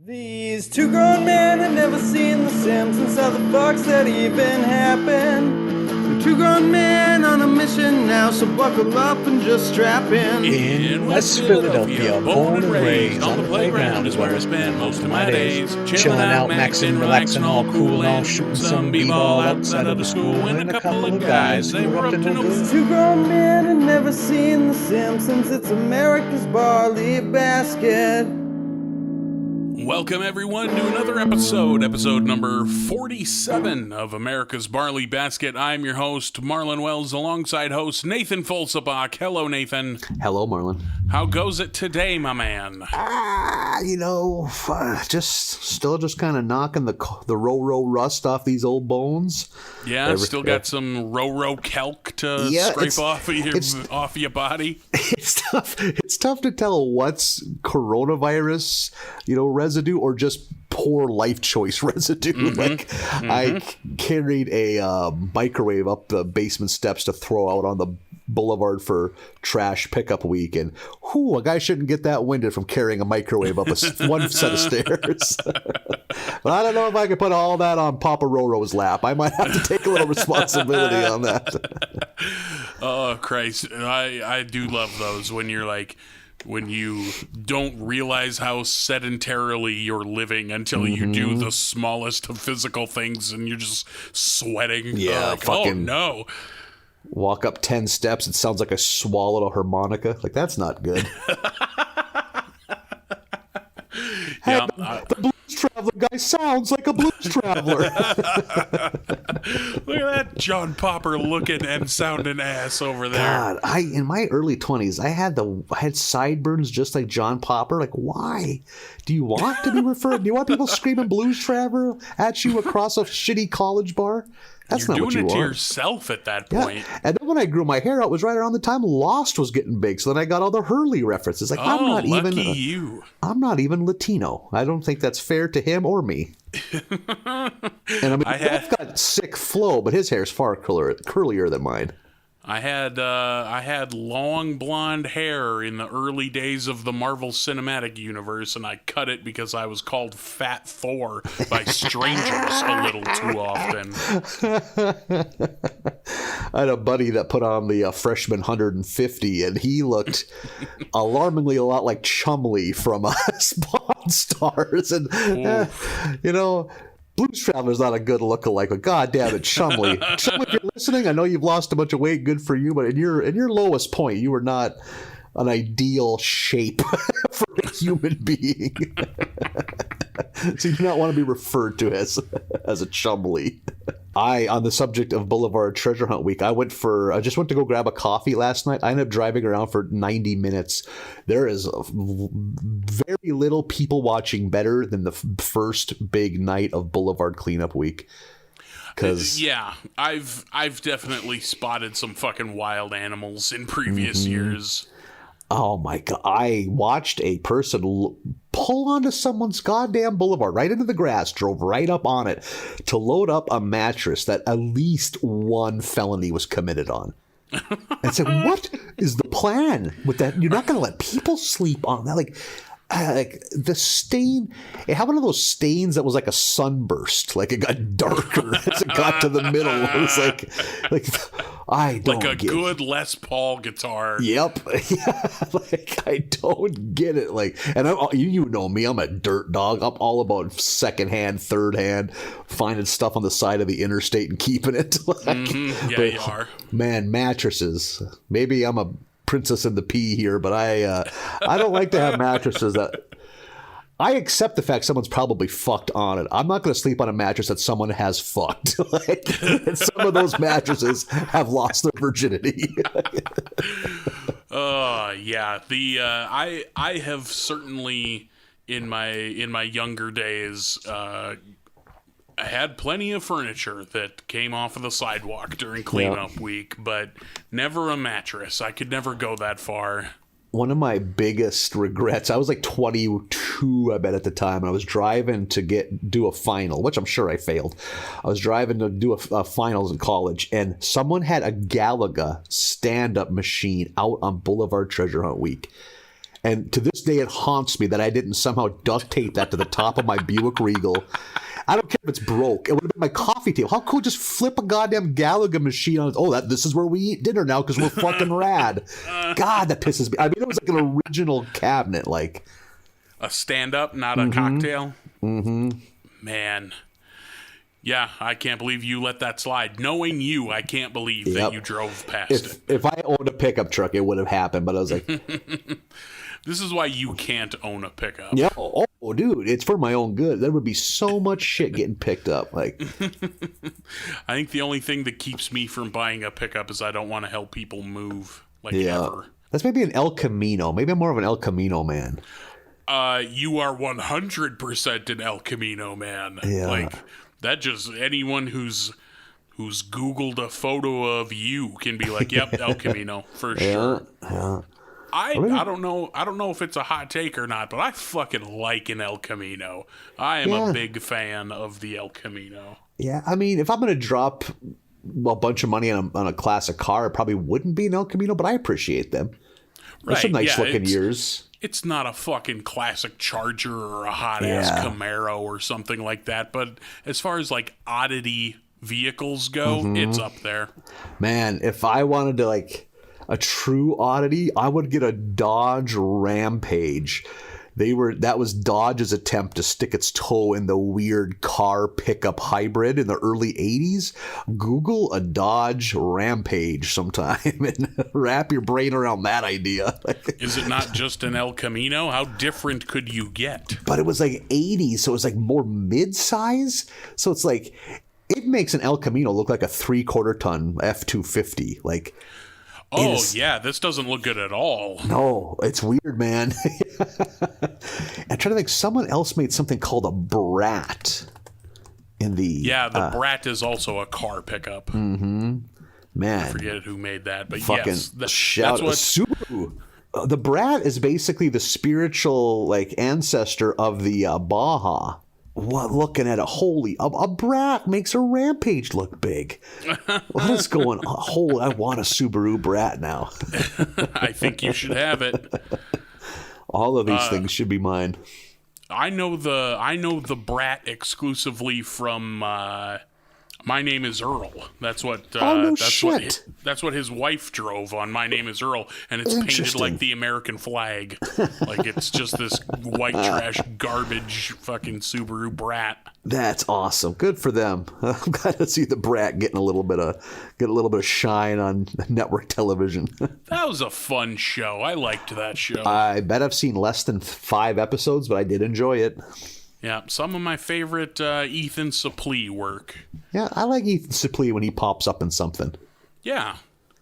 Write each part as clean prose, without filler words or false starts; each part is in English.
These two grown men had never seen The Simpsons. How the fuck's that even happen? They're two grown men on a mission now, so buckle up and just strap in. In West Philadelphia, born and raised, on the playground is where I spend most of my days. Chilling out, maxing, relaxing, all cool, and all shooting some b-ball outside of the school. And a couple of guys, they were up to no good. Two grown men had never seen The Simpsons. It's America's barley basket. Welcome, everyone, to another episode number 47 of America's Barley Basket. I'm your host, Marlin Wells, alongside host Nathan Folsabach. Hello, Nathan. Hello, Marlin. How goes it today, my man? Just kind of knocking the row rust off these old bones. Yeah, still got some row kelk to scrape off your body. It's tough to tell what's coronavirus, residue or just poor life choice residue. I carried a microwave up the basement steps to throw out on the boulevard for trash pickup week, and a guy shouldn't get that winded from carrying a microwave up one set of stairs. But I don't know if I could put all that on Papa Roro's lap. I might have to take a little responsibility on that. Oh, Christ. I do love those when you don't realize how sedentarily you're living until you do the smallest of physical things and you're just sweating. Yeah, oh no. Walk up 10 steps, it sounds like I swallowed a harmonica. That's not good. Yeah, the Blues Traveler guy sounds like a Blues Traveler. Look at that John Popper looking and sounding ass over there. God, in my early 20s, I had sideburns just like John Popper. Why? Do you want to be referred? Do you want people screaming Blues Traveler at you across a shitty college bar? That's You're not what you doing it want. to yourself at that point. Yeah. And then when I grew my hair out, it was right around the time Lost was getting big. So then I got all the Hurley references. I'm not even Latino. I don't think that's fair to him or me. And both got sick flow, but his hair is far curlier than mine. I had long blonde hair in the early days of the Marvel Cinematic Universe, and I cut it because I was called Fat Thor by strangers a little too often. I had a buddy that put on the freshman 150, and he looked alarmingly a lot like Chumley from Spawn Stars. And, Blues Traveler's not a good lookalike, but God damn it, Chumley. Chumley, if you're listening, I know you've lost a bunch of weight, good for you, but in your lowest point, you were not an ideal shape for a human being. So you do not want to be referred to as a Chumley. On the subject of Boulevard Treasure Hunt Week, I just went to go grab a coffee last night. I ended up driving around for 90 minutes. There is very little people watching better than the first big night of Boulevard Cleanup Week. I've definitely spotted some fucking wild animals in previous years. Oh my God. I watched a person pull onto someone's goddamn boulevard, right into the grass, drove right up on it to load up a mattress that at least one felony was committed on. And said, what is the plan with that? You're not going to let people sleep on that. The stain, it had one of those stains that was like a sunburst. It got darker as it got to the middle. It was I don't get it. Good Les Paul guitar. Yep. Yeah. I don't get it. And you know me, I'm a dirt dog. I'm all about secondhand, third hand, finding stuff on the side of the interstate and keeping it. You are. Man, mattresses. Maybe I'm a Princess and the Pea here, but I don't like to have mattresses that I accept the fact someone's probably fucked on it. I'm not going to sleep on a mattress that someone has fucked. And some of those mattresses have lost their virginity. Yeah. I have certainly in my younger days I had plenty of furniture that came off of the sidewalk during cleanup week, but never a mattress. I could never go that far. One of my biggest regrets, I was 22, I bet, at the time, and I was driving to do a final, which I'm sure I failed. I was driving to do a finals in college, and someone had a Galaga stand-up machine out on Boulevard Treasure Hunt Week. And to this day, it haunts me that I didn't somehow duct tape that to the top of my Buick Regal. I don't care if it's broke. It would have been my coffee table. How cool, just flip a goddamn Galaga machine on it. Oh, this is where we eat dinner now because we're fucking rad. God, that pisses me. I mean, it was like an original cabinet, like a stand-up, not a cocktail. Man. Yeah, I can't believe you let that slide. Knowing you, I can't believe that you drove past it. If I owned a pickup truck, it would have happened, but I was like... This is why you can't own a pickup. Yeah. Oh, dude, it's for my own good. There would be so much shit getting picked up. Like, I think the only thing that keeps me from buying a pickup is I don't want to help people move. Ever. That's maybe an El Camino. Maybe I'm more of an El Camino man. You are 100% an El Camino man. Yeah. That just anyone who's Googled a photo of you can be like, yep, El Camino for sure. Yeah. I don't know if it's a hot take or not, but I fucking like an El Camino. I am a big fan of the El Camino. Yeah, I mean, if I'm going to drop a bunch of money on a classic car, it probably wouldn't be an El Camino, but I appreciate them. There's some nice looking years. It's not a fucking classic Charger or a hot ass Camaro or something like that, but as far as like oddity vehicles go, it's up there. Man, if I wanted to like a true oddity, I would get a Dodge Rampage. That was Dodge's attempt to stick its toe in the weird car pickup hybrid in the early 80s. Google a Dodge Rampage sometime and wrap your brain around that idea. Is it not just an El Camino? How different could you get? But it was like 80s, so it was like more mid-size. So it's like, it makes an El Camino look like a 3/4 ton F-250. Like, oh, yeah, this doesn't look good at all. No, it's weird, man. I'm trying to think, someone else made something called a Brat in the... Yeah, the Brat is also a car pickup. Man. I forget who made that, but fucking yes. That's what... Subaru. The Brat is basically the spiritual like ancestor of the Baja. What, looking at a Brat makes a Rampage look big. What is going on? I want a Subaru Brat now. I think you should have it. All of these things should be mine. I know the Brat exclusively from My Name is Earl. That's what that's what his wife drove on My Name is Earl, and it's painted like the American flag. Like it's just this white trash garbage fucking Subaru Brat. That's awesome. Good for them. I'm glad to see the Brat getting a little bit of shine on network television. That was a fun show. I liked that show. I bet I've seen less than 5 episodes, but I did enjoy it. Yeah, some of my favorite Ethan Suplee work. Yeah, I like Ethan Suplee when he pops up in something. Yeah.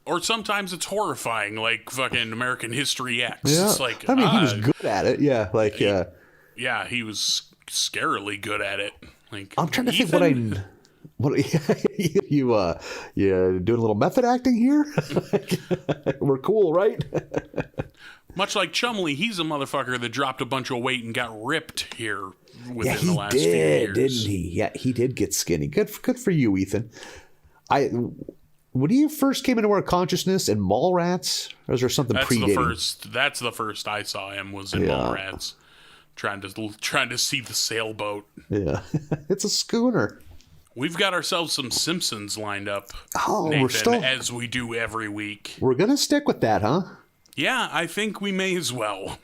Or sometimes it's horrifying, like fucking American History X. Yeah. It's like, I mean, he was good at it. Yeah, like... Yeah, he was scarily good at it. Like, I'm trying to think what you doing a little method acting here? We're cool, right? Much like Chumley, he's a motherfucker that dropped a bunch of weight and got ripped here within the last few years. Didn't he? Yeah, he did get skinny. Good for you, Ethan. When you first came into our consciousness in Mallrats, or was there something predating? That's the first I saw him was in Mallrats, trying to see the sailboat. Yeah, it's a schooner. We've got ourselves some Simpsons lined up, Nathan, as we do every week. We're gonna stick with that, huh? Yeah, I think we may as well.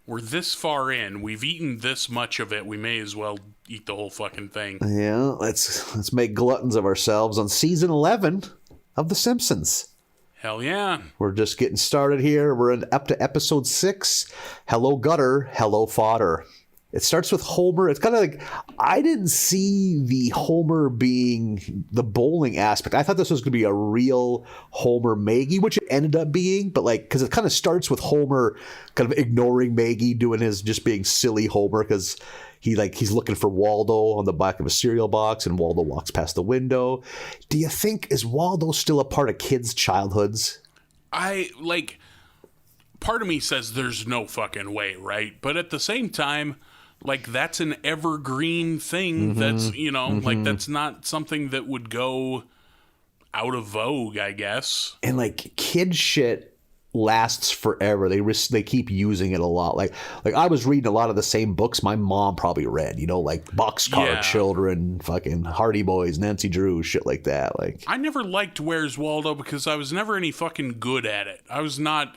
We're this far in. We've eaten this much of it. We may as well eat the whole fucking thing. Yeah, let's make gluttons of ourselves on season 11 of The Simpsons. Hell yeah. We're just getting started here. We're up to episode 6. Hello gutter, hello fodder. It starts with Homer. It's kind of like, I didn't see the Homer being the bowling aspect. I thought this was going to be a real Homer Maggie, which it ended up being. But like, because it kind of starts with Homer kind of ignoring Maggie, doing his just being silly Homer because he's looking for Waldo on the back of a cereal box, and Waldo walks past the window. Do you think, is Waldo still a part of kids' childhoods? Part of me says there's no fucking way, right? But at the same time, like, that's an evergreen thing. That's, like, that's not something that would go out of vogue, I guess. And like, kid shit lasts forever. They keep using it a lot. Like I was reading a lot of the same books my mom probably read, like Boxcar Children, fucking Hardy Boys, Nancy Drew, shit like that. Like I never liked Where's Waldo because I was never any fucking good at it. I was not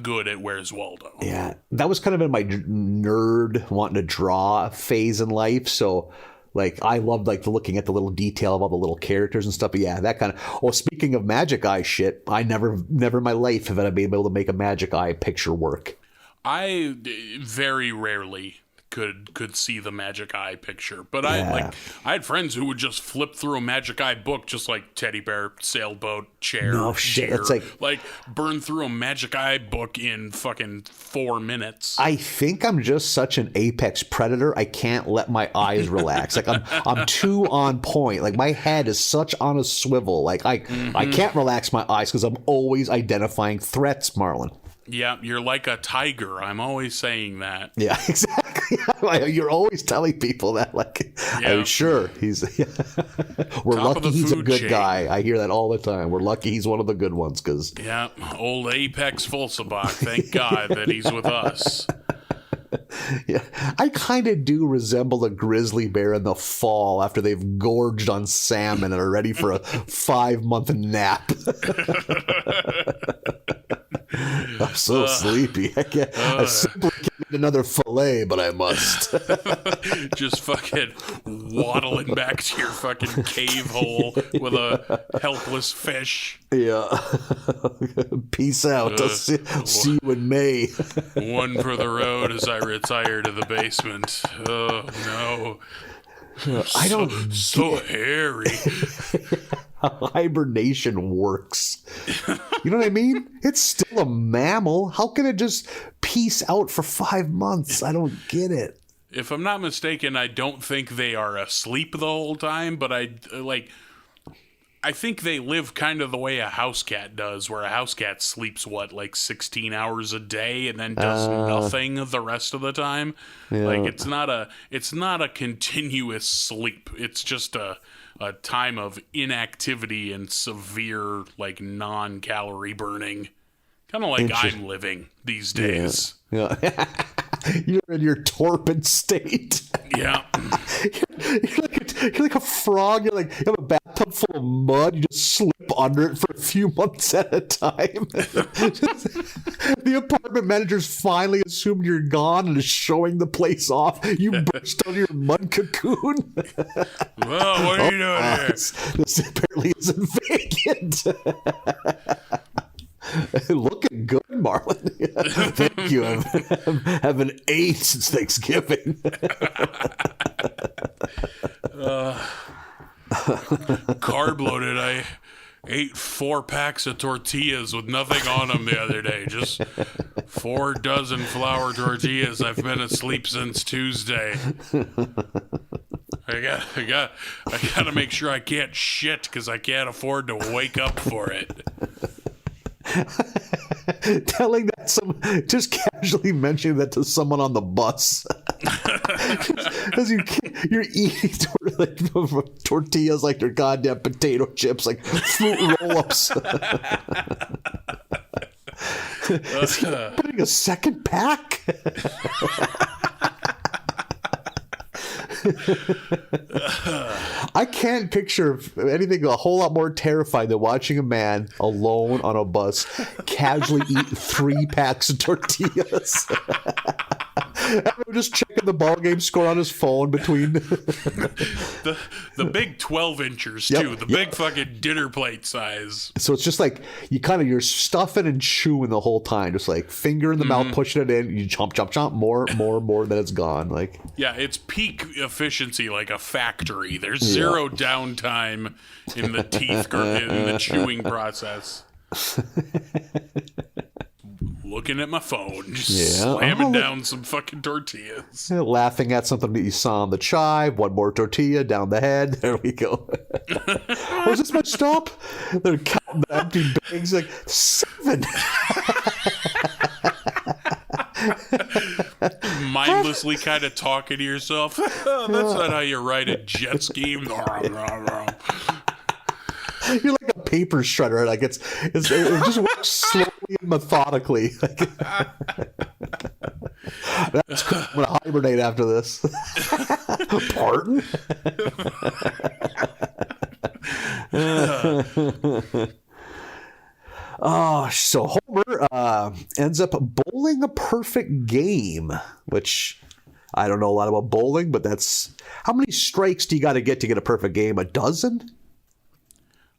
good at Where's Waldo. Yeah, that was kind of in my nerd wanting to draw phase in life. So like I loved like looking at the little detail of all the little characters and stuff. But yeah, that kind of. Oh, speaking of magic eye shit, I never in my life have I been able to make a magic eye picture work. I very rarely could see the magic eye picture, but I had friends who would just flip through a magic eye book, just like teddy bear, sailboat, chair. No shit, deer, it's like burn through a magic eye book in fucking 4 minutes. I think I'm just such an apex predator. I can't let my eyes relax. Like I'm too on point. Like my head is such on a swivel. Like I can't relax my eyes because I'm always identifying threats, Marlin. Yeah, you're like a tiger. I'm always saying that. Yeah, exactly. You're always telling people that. Like, I'm sure he's. We're lucky he's a good guy. I hear that all the time. We're lucky he's one of the good ones, because. Yeah, old Apex Fulsabach. Thank God that he's with us. Yeah, I kind of do resemble a grizzly bear in the fall after they've gorged on salmon and are ready for a 5-month nap. I'm so sleepy. I simply can't eat another fillet, but I must. Just fucking waddling back to your fucking cave hole with a helpless fish. Yeah. Peace out. I'll see you in May. One for the road as I retire to the basement. Oh, no. I don't so hairy. How hibernation works. You know what I mean? It's still a mammal. How can it just peace out for 5 months? I don't get it. If I'm not mistaken, I don't think they are asleep the whole time, but I think they live kind of the way a house cat does, where a house cat sleeps, 16 hours a day and then does nothing the rest of the time. Yeah. Like, it's not a continuous sleep. It's just a time of inactivity and severe, non-calorie burning. Kind of like I'm living these days. Yeah. You're in your torpid state. Yeah. You're like a frog. You have a bathtub full of mud. You just slip under it for a few months at a time. The apartment manager's finally assumed you're gone and is showing the place off. You burst out of your mud cocoon. Well, what are you doing here? This apparently isn't vacant. Looking good, Marlin. Thank you. I haven't ate since Thanksgiving. Carb loaded. I ate 4 packs of tortillas with nothing on them the other day. Just 4 dozen flour tortillas. I've been asleep since Tuesday. I gotta make sure I can't shit because I can't afford to wake up for it. Telling that just casually mentioning that to someone on the bus, because you're eating tortillas like they're goddamn potato chips, like fruit roll-ups. Is he putting a second pack? I can't picture anything a whole lot more terrifying than watching a man alone on a bus casually eat 3 packs of tortillas. Everyone just checking the ball game score on his phone between the big 12-inchers too. The big fucking dinner plate size. So it's just like you're stuffing and chewing the whole time, just like finger in the mouth, pushing it in. You chomp, chomp, chomp, more, then it's gone. Like it's peak efficiency, like a factory. There's zero downtime in the teeth in the chewing process. Looking at my phone, just slamming down some fucking tortillas. Laughing at something that you saw on the chive. 1 more tortilla down the head. There we go. Was this my stop? They're counting the empty bags, like 7. Mindlessly kind of talking to yourself. That's not how you write a jet ski. You're like a paper shredder. Like it just works slowly and methodically. That's cool. I'm gonna hibernate after this. Pardon? Oh, so Homer ends up bowling a perfect game, which I don't know a lot about bowling, but that's how many strikes do you got to get a perfect game? A dozen?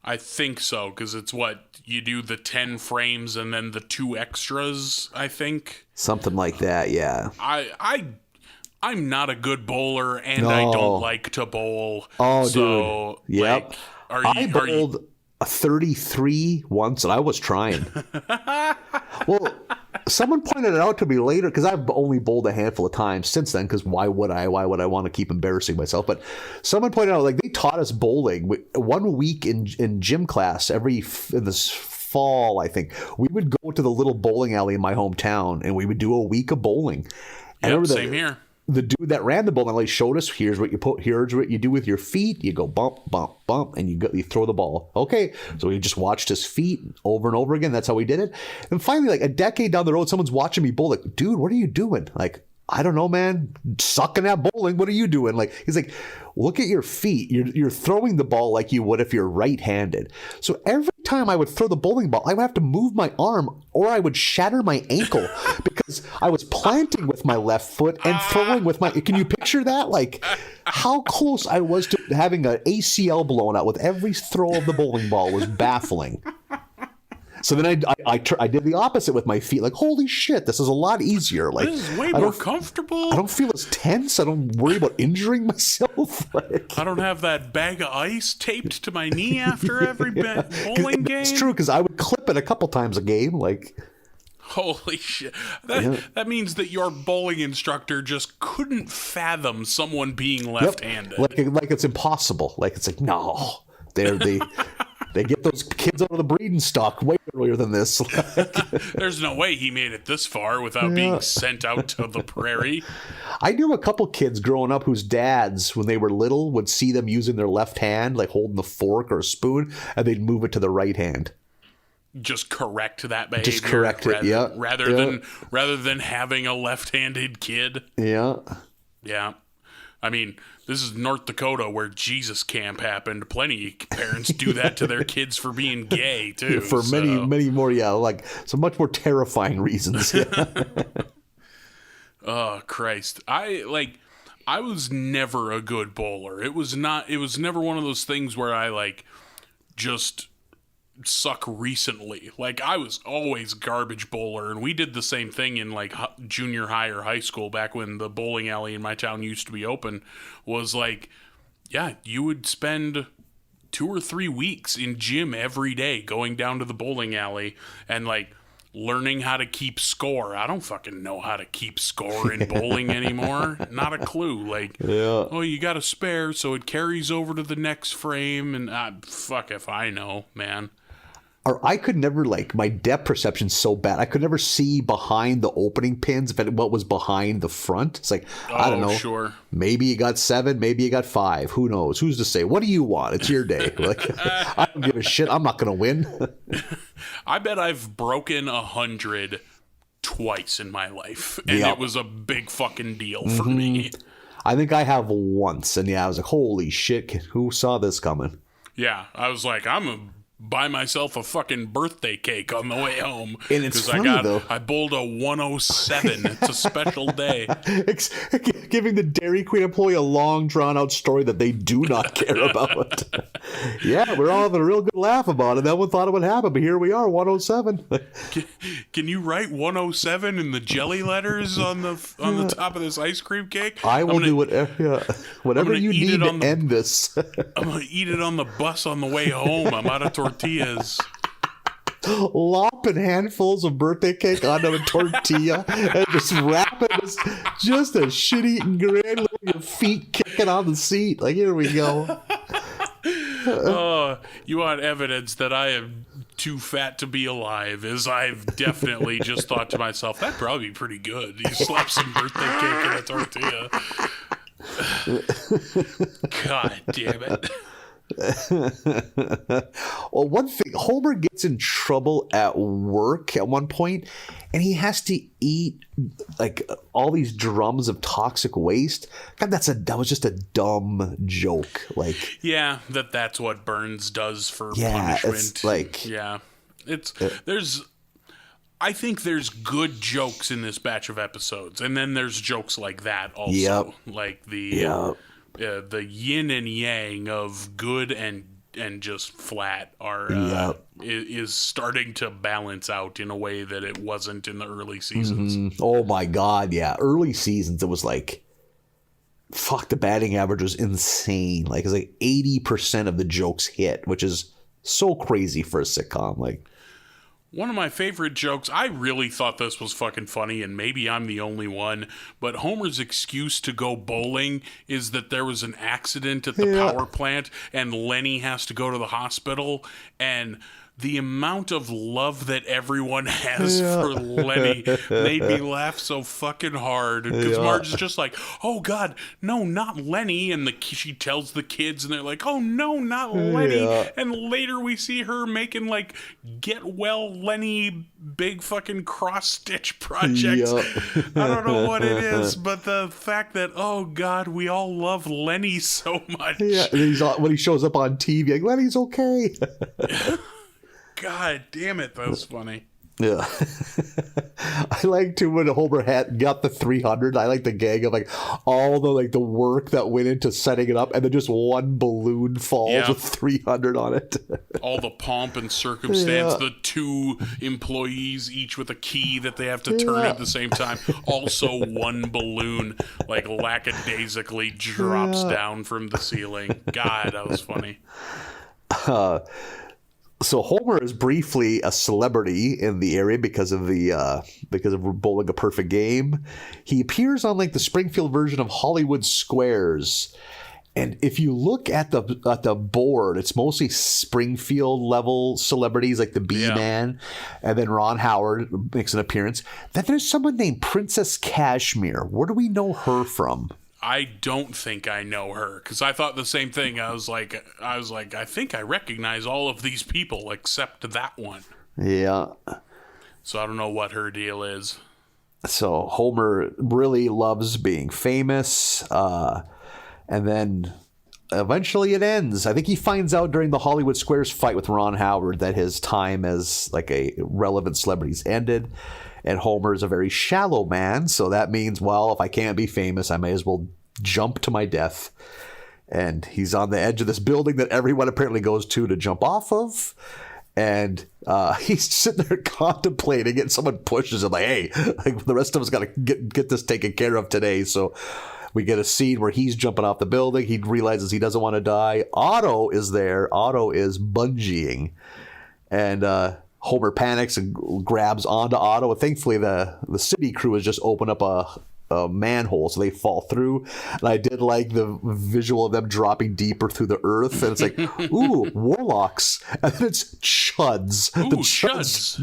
I think so, because it's what you do, the 10 frames and then the 2 extras, I think. Something like that, yeah. I'm not a good bowler, and I don't like to bowl. Oh, so, dude. Yep. Like, I bowled a 33 once, and I was trying. Well, someone pointed it out to me later, because I've only bowled a handful of times since then, because why would I want to keep embarrassing myself? But someone pointed out, like, they taught us bowling 1 week in gym class in this fall, I think. We would go to the little bowling alley in my hometown, and we would do a week of bowling. Yep, same here. The dude that ran the bowling alley showed us, here's what you do with your feet. You go bump, bump, bump, and you throw the ball. Okay, so we just watched his feet over and over again. That's how we did it. And finally, like a decade down the road, someone's watching me bowl. Like, dude, what are you doing? Like, I don't know, man. Sucking at bowling. What are you doing? Like, he's like, look at your feet. You're throwing the ball like you would if you're right-handed. So every time I would throw the bowling ball, I would have to move my arm or I would shatter my ankle because I was planting with my left foot and throwing with my... Can you picture that? Like, how close I was to having an ACL blown out with every throw of the bowling ball was baffling. So then I did the opposite with my feet. Like, holy shit, this is a lot easier. Like, this is way more comfortable. I don't feel as tense. I don't worry about injuring myself. Like, I don't have that bag of ice taped to my knee after every bowling game. It's true, because I would clip it a couple times a game. Like, holy shit. That means that your bowling instructor just couldn't fathom someone being left-handed. Like it's impossible. Like, it's like, no. They get those kids out of the breeding stock way earlier than this. There's no way he made it this far without being sent out to the prairie. I knew a couple kids growing up whose dads, when they were little, would see them using their left hand, like holding the fork or a spoon, and they'd move it to the right hand. Just correct that behavior. Just correct it, yeah. Rather than having a left-handed kid. Yeah. Yeah. I mean, this is North Dakota where Jesus Camp happened. Plenty of parents do that to their kids for being gay, too. For many more, like some much more terrifying reasons. Yeah. Oh, Christ. I was never a good bowler. It was never one of those things where I, just suck recently. Like, I was always garbage bowler, and we did the same thing in junior high or high school back when the bowling alley in my town used to be open. Was you would spend 2 or 3 weeks in gym every day going down to the bowling alley and learning how to keep score. I don't fucking know how to keep score in bowling anymore. Not a clue. Oh, you got a spare, so it carries over to the next frame, and fuck if I know, man. Or I could never, my depth perception's so bad. I could never see behind the opening pins what was behind the front. It's I don't know. Sure. Maybe you got 7, maybe you got 5. Who knows? Who's to say? What do you want? It's your day. I don't give a shit. I'm not going to win. I bet I've broken 100 twice in my life. And it was a big fucking deal for me. I think I have once. And I was like, holy shit. Who saw this coming? Yeah. I was like, I'm a... buy myself a fucking birthday cake on the way home. And it's funny, though. I bowled a 107. It's a special day. Giving the Dairy Queen employee a long, drawn-out story that they do not care about. Yeah, we're all having a real good laugh about it. No one thought it would happen, but here we are, 107. Can you write 107 in the jelly letters on the top of this ice cream cake? I will do whatever you need to end this. I'm going to eat it on the bus on the way home. I'm out of tortillas. Lopping handfuls of birthday cake onto a tortilla and just wrap it as just a shit-eating grin with your feet kicking on the seat. Here we go. Oh, you want evidence that I am too fat to be alive? As I've definitely just thought to myself, that'd probably be pretty good. You slap some birthday cake in a tortilla. God damn it. Well, one thing, Homer gets in trouble at work at one point, and he has to eat like all these drums of toxic waste. God, that was just a dumb joke. Like, yeah, that's what Burns does for yeah, punishment. it's like, yeah, I think there's good jokes in this batch of episodes, and then there's jokes like that also. Yep. Like the yin and yang of good and just flat is starting to balance out in a way that it wasn't in the early seasons. Mm-hmm. Oh my God, yeah. Early seasons, it was like, fuck, the batting average was insane. Like, it's like 80% of the jokes hit, which is so crazy for a sitcom. Like, one of my favorite jokes, I really thought this was fucking funny, and maybe I'm the only one, but Homer's excuse to go bowling is that there was an accident at the power plant, and Lenny has to go to the hospital, and the amount of love that everyone has for Lenny made me laugh so fucking hard. Because Marge is just like, oh God, no, not Lenny. And she tells the kids, and they're like, oh no, not Lenny. Yeah. And later we see her making like get well Lenny big fucking cross stitch projects. I don't know what it is, but the fact that, oh God, we all love Lenny so much. Yeah, and when he shows up on TV, like, Lenny's okay. God damn it, that was funny. Yeah. I like to when Homer got the 300. I like the gag of like all the work that went into setting it up, and then just one balloon falls with 300 on it. All the pomp and circumstance. The two employees, each with a key that they have to turn at the same time. Also, one balloon like lackadaisically drops down from the ceiling. God, that was funny. So Homer is briefly a celebrity in the area because of bowling a perfect game. He appears on like the Springfield version of Hollywood Squares, and if you look at the board, it's mostly Springfield level celebrities like the B-Man, and then Ron Howard makes an appearance. Then there's someone named Princess Cashmere. Where do we know her from? I don't think I know her, because I thought the same thing. I was like, I think I recognize all of these people except that one. Yeah. So I don't know what her deal is. So Homer really loves being famous, and then eventually it ends. I think he finds out during the Hollywood Squares fight with Ron Howard that his time as like a relevant celebrity's ended. And Homer's a very shallow man, so that means, well, if I can't be famous, I may as well jump to my death. And he's on the edge of this building that everyone apparently goes to jump off of. And he's sitting there contemplating it. Someone pushes him like, hey, like, the rest of us got to get this taken care of today. So we get a scene where he's jumping off the building. He realizes he doesn't want to die. Otto is there. Otto is bungeeing. And Homer panics and grabs onto Otto. And thankfully, the city crew has just opened up a manhole, so they fall through. And I did like the visual of them dropping deeper through the earth. And it's like, ooh, warlocks. And then it's chuds. Ooh, the chuds.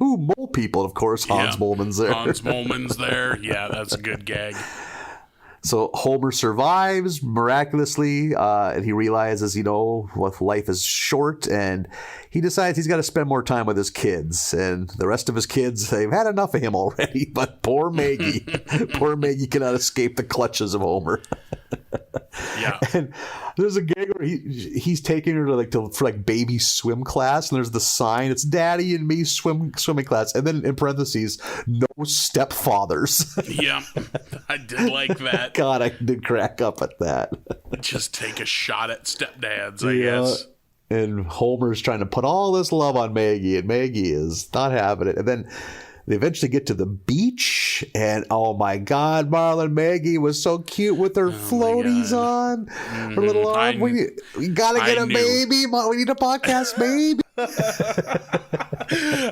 Ooh, mole people, of course. Hans Moleman's there. Hans Moleman's there. Yeah, that's a good gag. So Homer survives miraculously, and he realizes, life is short, and he decides he's got to spend more time with his kids. And the rest of his kids, they've had enough of him already. But poor Maggie, cannot escape the clutches of Homer. Yeah. And there's a gag where he's taking her for baby swim class, and there's the sign, it's Daddy and me swimming class, and then in parentheses, no stepfathers. Yeah, I did like that. God, I did crack up at that. Just take a shot at stepdads, I guess. And Homer's trying to put all this love on Maggie, and Maggie is not having it. And then they eventually get to the beach, and oh my God, Marlin, Maggie was so cute with her floaties on, her little arm. We gotta get a baby. We need a podcast baby.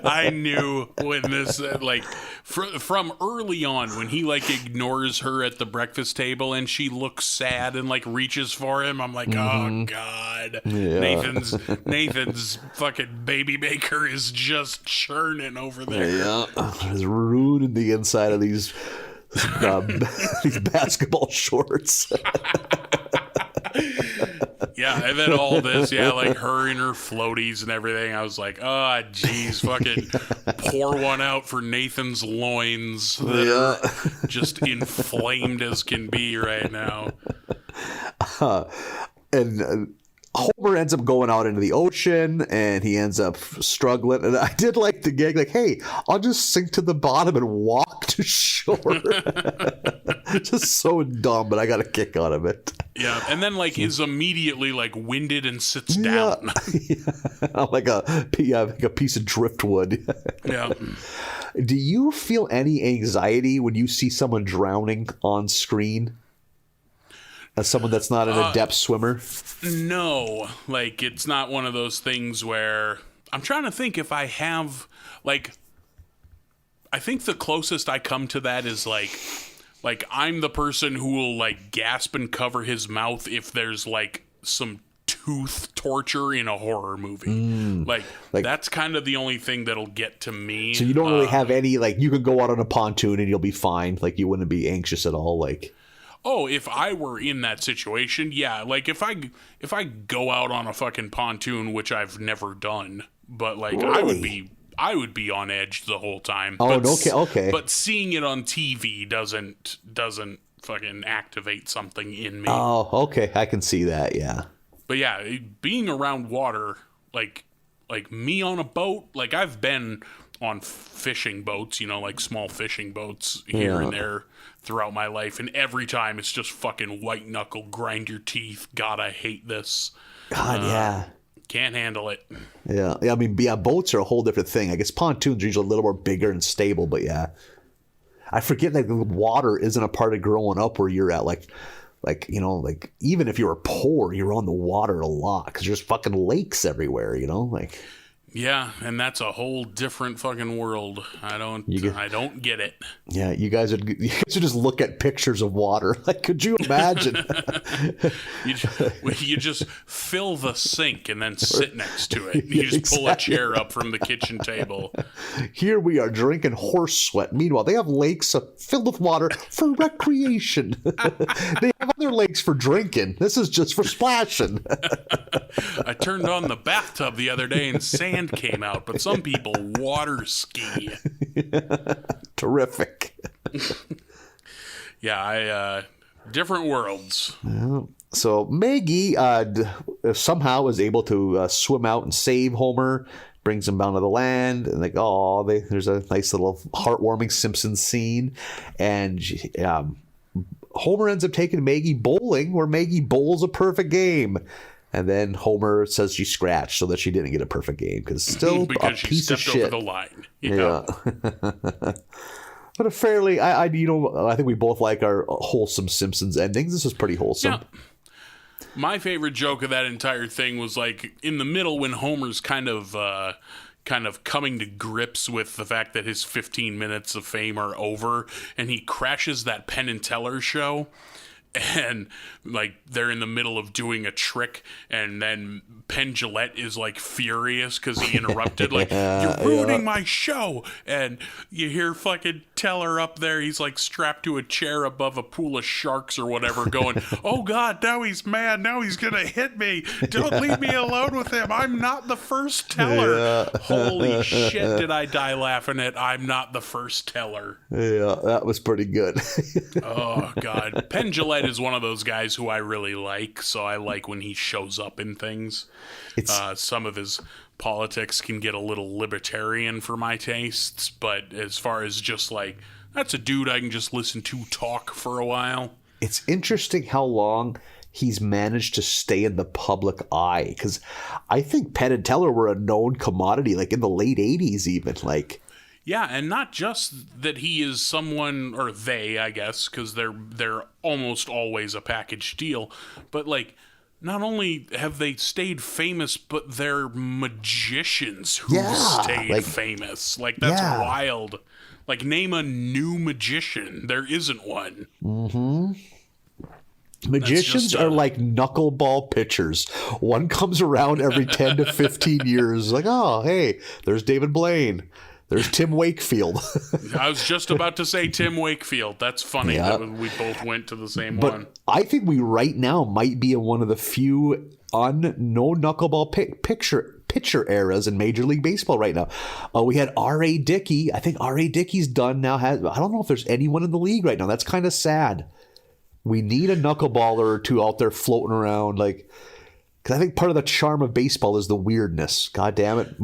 I knew when this, from early on, when he ignores her at the breakfast table and she looks sad and reaches for him, I'm like, oh God, Nathan's fucking baby maker is just churning over there. Yeah, it's ruining the inside of these basketball shorts. Yeah, and then all this, like her and her floaties and everything. I was like, oh, geez, fucking pour one out for Nathan's loins that are just inflamed as can be right now. And Homer ends up going out into the ocean, and he ends up struggling. And I did like the gag, like, hey, I'll just sink to the bottom and walk to shore. Just so dumb, but I got a kick out of it. Yeah, and then, like, is immediately, like, winded and sits down. Like a piece of driftwood. Yeah. Do you feel any anxiety when you see someone drowning on screen? As someone that's not an adept swimmer? No. Like, it's not one of those things where... I'm trying to think if I have... Like, I think the closest I come to that is, like I'm the person who will, like, gasp and cover his mouth if there's, like, some tooth torture in a horror movie. Like, that's kind of the only thing that'll get to me. So you don't really have any... Like, you could go out on a pontoon and you'll be fine. Like, you wouldn't be anxious at all, like... Oh, if I were in that situation, yeah. Like, if I go out on a fucking pontoon, which I've never done, but, like, really? I would be on edge the whole time. Oh, but, okay. But seeing it on TV doesn't fucking activate something in me. Oh, okay. I can see that, yeah. But yeah, being around water, like me on a boat, like, I've been on fishing boats, you know, like small fishing boats here and there throughout my life, and every time it's just fucking white knuckle, grind your teeth. God, I hate this. God, yeah. Can't handle it. Yeah. I mean, boats are a whole different thing. I guess pontoons are usually a little more bigger and stable, but yeah. I forget that the water isn't a part of growing up where you're at, like, you know, like, even if you were poor, you're on the water a lot because there's fucking lakes everywhere, you know, like... Yeah, and that's a whole different fucking world. I don't get it. Yeah, you guys would just look at pictures of water. Like, could you imagine? you just fill the sink and then sit next to it. You just pull a chair up from the kitchen table. Here we are drinking horse sweat. Meanwhile, they have lakes filled with water for recreation. They have other lakes for drinking. This is just for splashing. I turned on the bathtub the other day and sand came out, but some people water ski. Terrific. Yeah, different worlds. So Maggie somehow is able to swim out and save Homer, brings him down to the land, and like, oh, there's a nice little heartwarming Simpsons scene, and Homer ends up taking Maggie bowling, where Maggie bowls a perfect game. And then Homer says she scratched so that she didn't get a perfect game because still a piece of shit. Over the line. Yeah. But a fairly, I think we both like our wholesome Simpsons endings. This is pretty wholesome. Yeah. My favorite joke of that entire thing was like in the middle when Homer's kind of coming to grips with the fact that his 15 minutes of fame are over, and he crashes that Penn and Teller show. And, like, they're in the middle of doing a trick, and then Penn Jillette is, like, furious because he interrupted. Like, you're ruining my show. And you hear fucking Teller up there. He's, like, strapped to a chair above a pool of sharks or whatever going, oh, God, now he's mad. Now he's going to hit me. Don't leave me alone with him. I'm not the first Teller. Yeah. Holy shit, did I die laughing at I'm not the first Teller. Yeah, that was pretty good. Oh, God. Penn Jillette is one of those guys who I really like, so I like when he shows up in things. Some of his politics can get a little libertarian for my tastes, but as far as just like, that's a dude I can just listen to talk for a while. It's interesting how long he's managed to stay in the public eye, because I think Penn and Teller were a known commodity, like in the late 80s even, like... Yeah, and not just that he is someone, or they, I guess, because they're almost always a package deal, but, like, not only have they stayed famous, but they're magicians who've stayed famous. Like, that's wild. Like, name a new magician. There isn't one. Mm-hmm. Magicians are like knuckleball pitchers. One comes around every 10 to 15 years. Like, oh, hey, there's David Blaine. There's Tim Wakefield. I was just about to say Tim Wakefield. That's funny that we both went to the same one. I think we right now might be in one of the few no knuckleball pitcher eras in Major League Baseball right now. We had R.A. Dickey. I think R.A. Dickey's done now. I don't know if there's anyone in the league right now. That's kind of sad. We need a knuckleballer or two out there floating around, like. Because I think part of the charm of baseball is the weirdness. God damn it.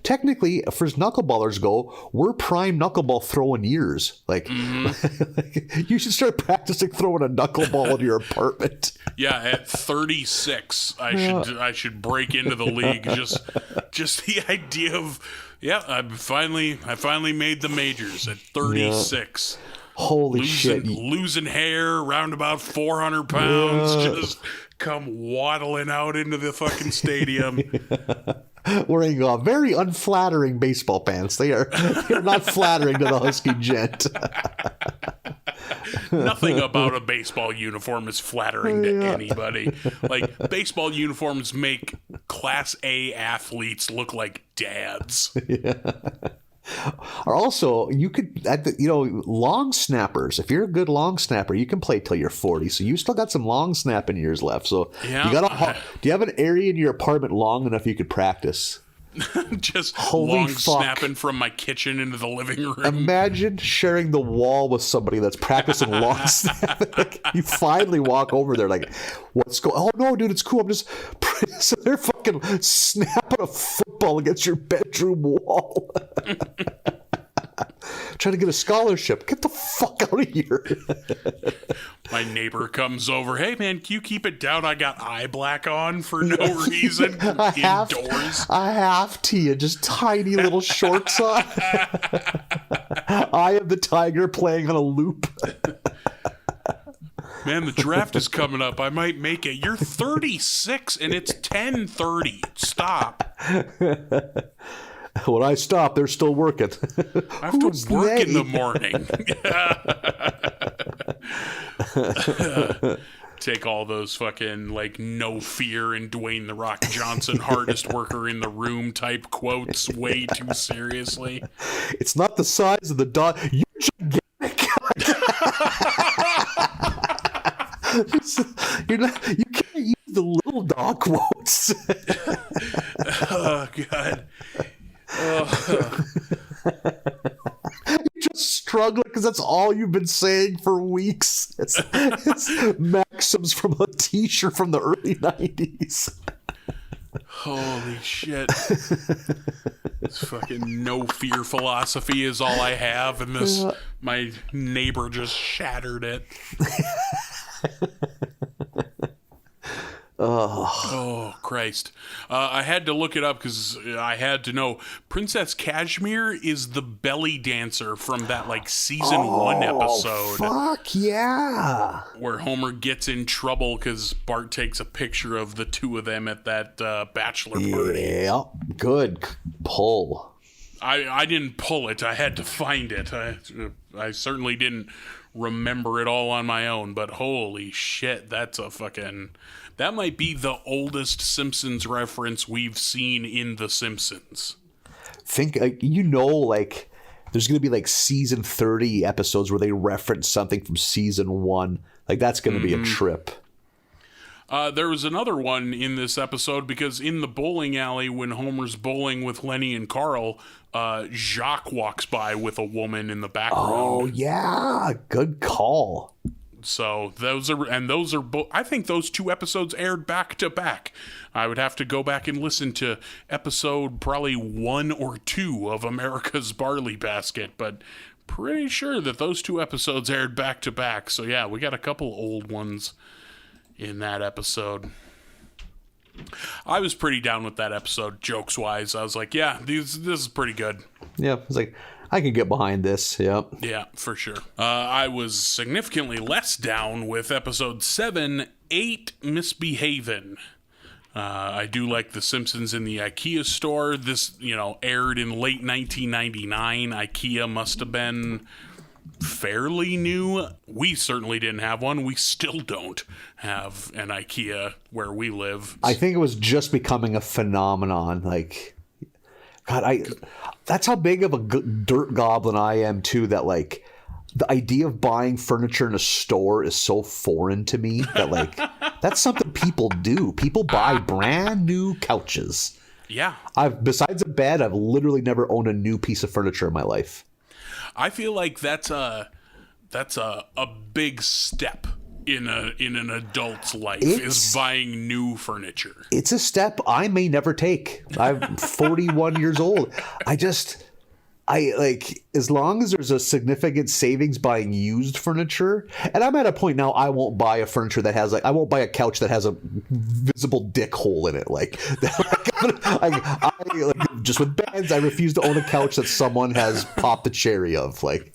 Technically, as far as knuckleballers go, we're prime knuckleball throwing years. Like, you should start practicing throwing a knuckleball in your apartment. Yeah, at 36, I should break into the league. Just the idea of, I finally made the majors at 36. Yeah. Holy shit. Losing hair, around about 400 pounds, just come waddling out into the fucking stadium. Wearing very unflattering baseball pants. They're not flattering to the Husky gent. Nothing about a baseball uniform is flattering to anybody. Like, baseball uniforms make Class A athletes look like dads. Yeah. Or also, you could, long snappers. If you're a good long snapper, you can play till you're 40. So you still got some long snapping years left. So do you have an area in your apartment long enough you could practice? Just snapping from my kitchen into the living room. Imagine sharing the wall with somebody that's practicing long snapping. You finally walk over there like, what's going on? Oh, no, dude, it's cool. I'm just... So they're fucking snapping a football against your bedroom wall. Trying to get a scholarship. Get the fuck out of here. My neighbor comes over. Hey, man, can you keep it down? I got eye black on for no reason indoors. I have to. You just tiny little shorts on. Eye of the Tiger playing on a loop. Man, the draft is coming up. I might make it. You're 36 and it's 10:30. Stop. When I stop, they're still working. I have to work in the morning. Take all those fucking, like, no fear and Dwayne The Rock Johnson, hardest worker in the room type quotes way too seriously. It's not the size of the dog. You're gigantic. You can't use the little dog quotes. Oh, God. You're just struggling because that's all you've been saying for weeks. It's maxims from a t-shirt from the early 90s. Holy shit. This fucking no fear philosophy is all I have, and my neighbor just shattered it. Oh, Christ. I had to look it up because I had to know. Princess Kashmir is the belly dancer from that, like, season 1 episode. Fuck yeah. Where Homer gets in trouble because Bart takes a picture of the two of them at that bachelor party. Yeah, good pull. I didn't pull it. I had to find it. I certainly didn't remember it all on my own, but holy shit, that's a fucking... That might be the oldest Simpsons reference we've seen in The Simpsons. Think, there's going to be, like, season 30 episodes where they reference something from season 1. Like, that's going to be a trip. There was another one in this episode because in the bowling alley when Homer's bowling with Lenny and Carl, Jacques walks by with a woman in the background. Oh, yeah. Good call. So those are I think those two episodes aired back to back. I would have to go back and listen to episode probably 1 or 2 of America's Barley Basket, but pretty sure that those two episodes aired back to back. So yeah, we got a couple old ones in that episode. I was pretty down with that episode, jokes wise. I was like, yeah, this is pretty good. Yeah, it's like, I can get behind this. Yep. Yeah, for sure. I was significantly less down with episode 7, 8 Misbehavin'. I do like The Simpsons in the IKEA store. This, aired in late 1999. IKEA must have been fairly new. We certainly didn't have one. We still don't have an IKEA where we live. I think it was just becoming a phenomenon. Like, God, that's how big of a dirt goblin I am too. That like the idea of buying furniture in a store is so foreign to me that like that's something people do. People buy brand new couches. Yeah. Besides a bed, I've literally never owned a new piece of furniture in my life. I feel like that's a big step in an adult's life, is buying new furniture. It's a step I may never take. I'm 41 years old. I like, as long as there's a significant savings buying used furniture, and I'm at a point now I won't buy a furniture that has like, I won't buy a couch that has a visible dick hole in it. Like, just with beds, I refuse to own a couch that someone has popped the cherry of. Like,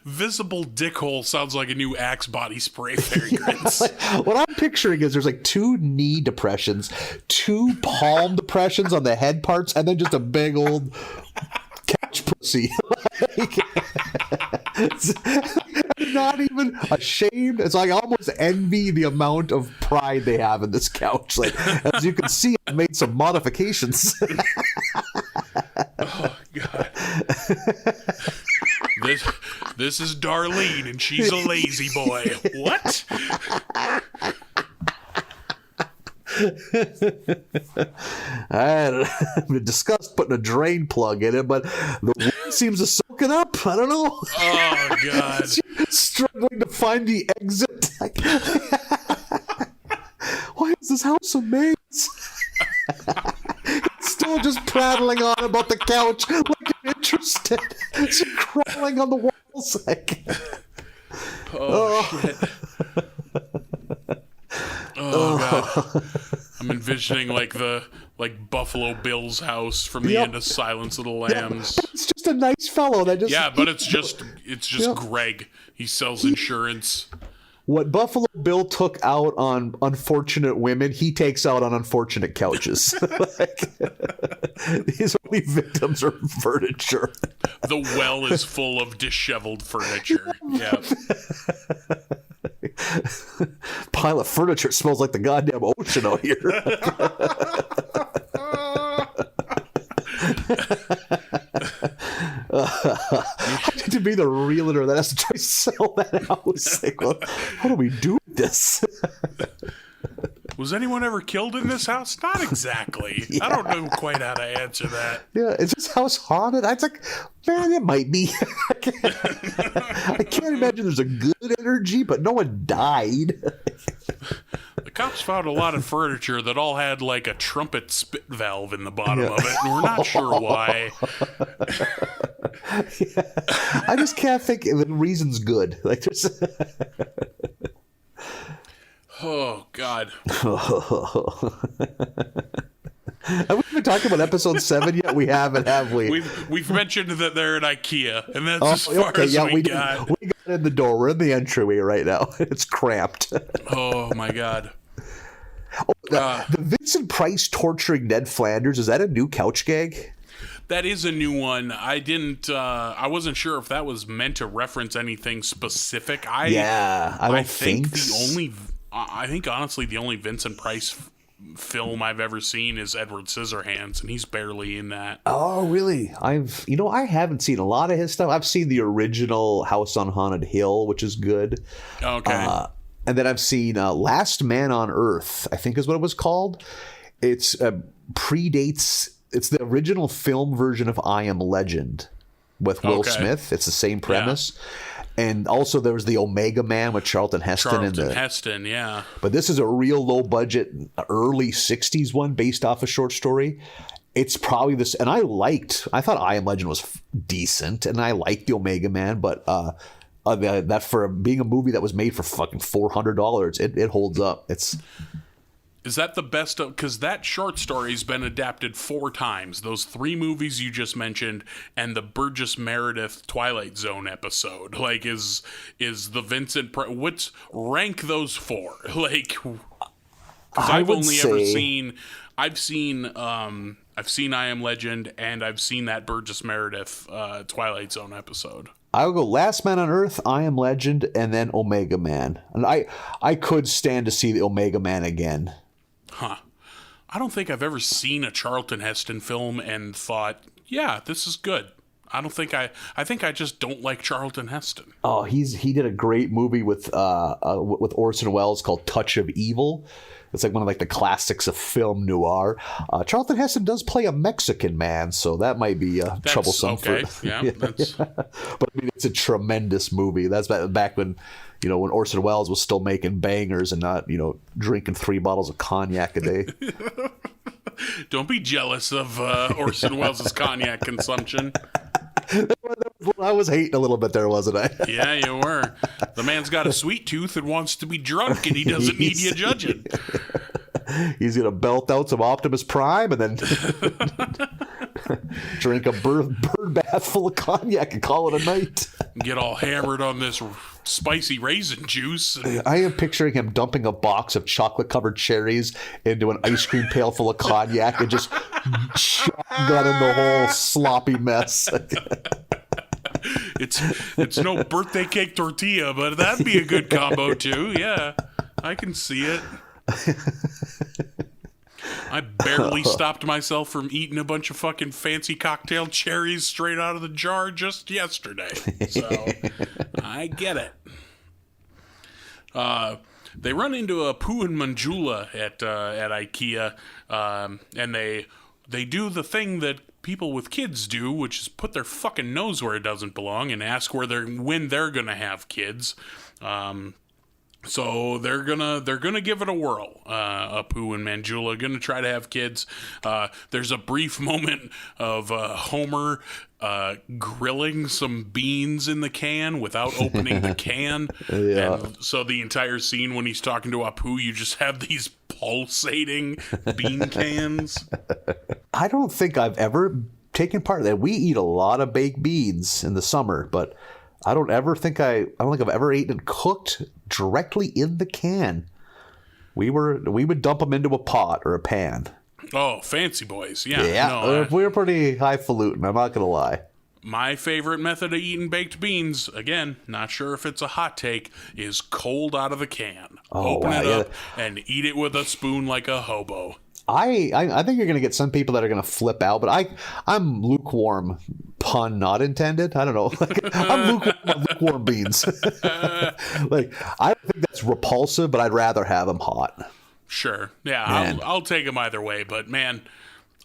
visible dick hole sounds like a new Axe body spray fragrance. Like, what I'm picturing is there's like 2 knee depressions, 2 palm depressions on the head parts, and then just a big old couch pussy. Like, I'm not even ashamed. It's like I almost envy the amount of pride they have in this couch. Like, as you can see, I've made some modifications. Oh God. This is Darlene, and she's a lazy boy. What? We discussed putting a drain plug in it, but the wind seems to soak it up. I don't know. Oh God! Struggling to find the exit. Why is this house a maze? Still just prattling on about the couch, like you're interested. It's crawling on the walls. Like, shit. Oh God. I'm envisioning like Buffalo Bill's house from the end of Silence of the Lambs. Yeah, it's just a nice fellow that just but it's just Greg. He sells insurance. What Buffalo Bill took out on unfortunate women, he takes out on unfortunate couches. Like, his only victims are furniture. The well is full of disheveled furniture. Yeah. Pile of furniture smells like the goddamn ocean out here. I need to be the realtor that has to try to sell that house. Like, well, how do we do this? Was anyone ever killed in this house? Not exactly. Yeah. I don't know quite how to answer that. Yeah, is this house haunted? I was like, man, it might be. I can't imagine there's a good energy, but no one died. The cops found a lot of furniture that all had like a trumpet spit valve in the bottom of it, and we're not sure why. Yeah. I just can't think the reason's good. Like, there's. Oh God. Have we been talking about episode 7 yet? We haven't, have we? We've mentioned that they're at IKEA, and that's as far as we got. We got in the door. We're in the entryway right now. It's cramped. Oh my God. Oh, the Vincent Price torturing Ned Flanders, is that a new couch gag? That is a new one. I wasn't sure if that was meant to reference anything specific. I think honestly the only Vincent Price film I've ever seen is Edward Scissorhands, and he's barely in that. Oh, really? I haven't seen a lot of his stuff. I've seen the original House on Haunted Hill, which is good. Okay. And then I've seen Last Man on Earth, I think is what it was called. It's predates. It's the original film version of I Am Legend with Will Smith. It's the same premise. Yeah. And also there was the Omega Man with Charlton Heston. Heston, yeah. But this is a real low budget, early 60s one based off a short story. It's probably this, and I thought I Am Legend was decent, and I liked the Omega Man, but that for being a movie that was made for fucking $400, it holds up. Is that the best of? Because that short story's been adapted 4 times. Those 3 movies you just mentioned, and the Burgess Meredith Twilight Zone episode. Like, is the Vincent? What's rank those 4? Like, because I've seen I Am Legend, and I've seen that Burgess Meredith Twilight Zone episode. I would go Last Man on Earth, I Am Legend, and then Omega Man. And I could stand to see the Omega Man again. Huh. I don't think I've ever seen a Charlton Heston film and thought, yeah, this is good. I think I just don't like Charlton Heston. Oh, he did a great movie with Orson Welles called Touch of Evil. It's like one of like the classics of film noir. Charlton Heston does play a Mexican man, so that might be troublesome. Okay, that's... But I mean, it's a tremendous movie. That's back when, when Orson Welles was still making bangers and not, drinking 3 bottles of cognac a day. Don't be jealous of Orson Welles' cognac consumption. I was hating a little bit there, wasn't I? Yeah, you were. The man's got a sweet tooth and wants to be drunk, and he doesn't need you judging. He's going to belt out some Optimus Prime and then drink a bird bath full of cognac and call it a night. Get all hammered on this spicy raisin juice. I am picturing him dumping a box of chocolate-covered cherries into an ice cream pail full of cognac and just shotgunning the whole sloppy mess. It's no birthday cake tortilla, but that'd be a good combo too. Yeah, I can see it. I barely stopped myself from eating a bunch of fucking fancy cocktail cherries straight out of the jar just yesterday. So I get it. They run into Apu and Manjula at IKEA, and they do the thing that people with kids do, which is put their fucking nose where it doesn't belong and ask when they're gonna have kids. So they're gonna give it a whirl. Apu and Manjula are gonna try to have kids. There's a brief moment of Homer grilling some beans in the can without opening the can. Yeah. And so the entire scene when he's talking to Apu, you just have these pulsating bean cans. I don't think I've ever taken part in that. We eat a lot of baked beans in the summer, but I don't think I've ever eaten and cooked directly in the can. We would dump them into a pot or a pan. Oh, fancy boys. Yeah. Yeah, No, we were pretty highfalutin, I'm not going to lie. my favorite method of eating baked beans, again, not sure if it's a hot take, is cold out of the can. Open it up and eat it with a spoon like a hobo. I think you're going to get some people that are going to flip out, but I'm lukewarm, pun not intended. I don't know. I'm lukewarm beans. I don't think that's repulsive, but I'd rather have them hot. Sure. Yeah, I'll take them either way, but man,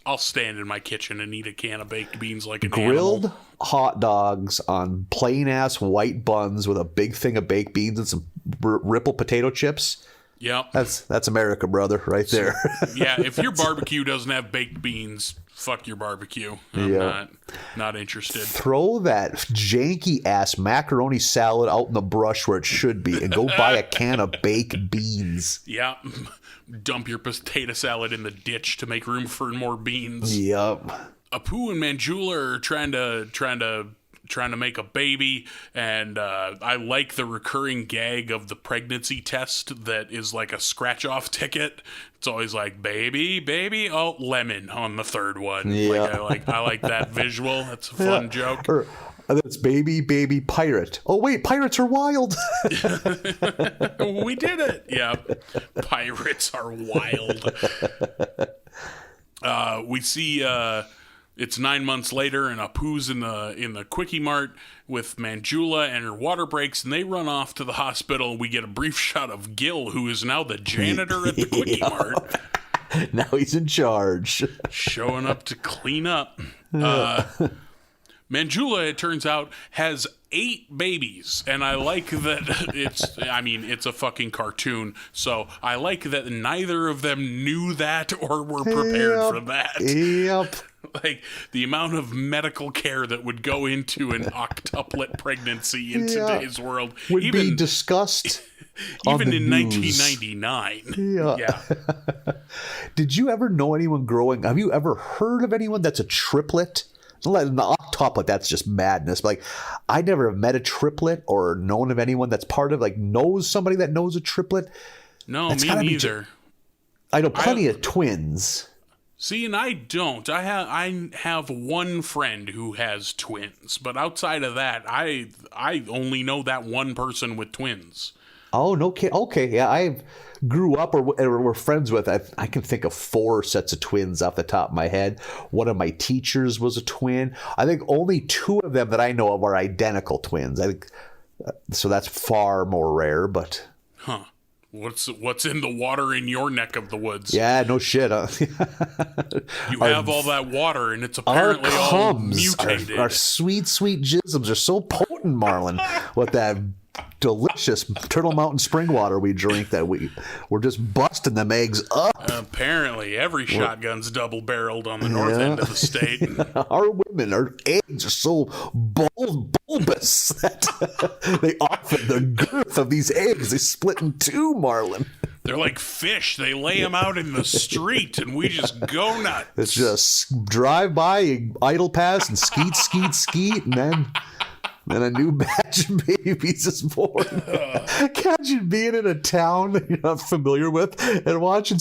I'll stand in my kitchen and eat a can of baked beans like an grilled animal. Hot dogs on plain ass white buns with a big thing of baked beans and some Ripple potato chips. Yep. That's America, brother, right there. Yeah, if your barbecue doesn't have baked beans, fuck your barbecue. I'm not interested. Throw that janky ass macaroni salad out in the brush where it should be and go buy a can of baked beans. Yeah. Dump your potato salad in the ditch to make room for more beans. Yep. Apu and Manjula are trying to make a baby, and I like the recurring gag of the pregnancy test that is like a scratch-off ticket. It's always like, baby, oh, lemon on the third one. Yeah. I like that visual. That's a fun joke. Or that's baby pirate. Oh wait, pirates are wild. We did it. Yeah, pirates are wild. We see it's 9 months later, and Apu's in the Quickie Mart with Manjula, and her water breaks, and they run off to the hospital. And we get a brief shot of Gil, who is now the janitor at the Quickie Mart. Now he's in charge, showing up to clean up. Manjula, it turns out, has 8 babies, and I like that it's a fucking cartoon, so I like that neither of them knew that or were prepared for that. Yep. Like, the amount of medical care that would go into an octuplet pregnancy in today's world would be discussed even in news. 1999. Yeah. Did you ever know anyone have you ever heard of anyone that's a triplet? The octuplet, that's just madness. But I never have met a triplet or known of anyone that's part of, knows somebody that knows a triplet. No, me neither. I know plenty of twins. See, and I don't. I have one friend who has twins, but outside of that, I only know that one person with twins. Oh, no kid. Okay, yeah, I grew up or were friends with. I can think of 4 sets of twins off the top of my head. One of my teachers was a twin. I think only 2 of them that I know of are identical twins. I think so. That's far more rare, but. Huh. What's in the water in your neck of the woods? Yeah, no shit. You have all that water, and it's apparently all mutated. Our sweet, sweet jisms are so potent, Marlin, with that delicious Turtle Mountain spring water we drink that we're just busting them eggs up. Apparently, every shotgun's double-barreled on the north end of the state. Our eggs are so bulbous that they often, the girth of these eggs, they split in 2, Marlin. They're like fish. They lay them out in the street, and we just go nuts. It's just drive by, idle pass, and skeet, skeet, skeet, and then a new batch of babies is born. Imagine being in a town that you're not familiar with and watching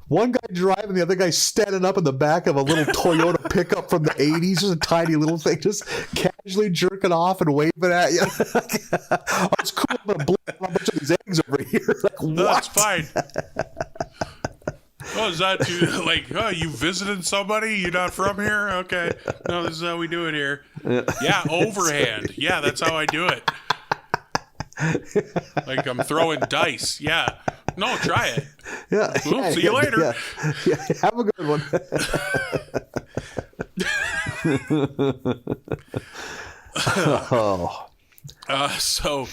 one guy driving, the other guy standing up in the back of a little Toyota pickup from the 80s, just a tiny little thing, just casually jerking off and waving at you. Oh, it's cool. I'm going to blow a bunch of these eggs over here. Like, what? That's fine. Oh, is that you? Like, oh, you visited somebody? You're not from here? Okay. No, this is how we do it here. Yeah, overhand. Yeah, that's how I do it. Like I'm throwing dice. Yeah. No, try it. Yeah. We'll see you later. Yeah. Have a good one. Oh. So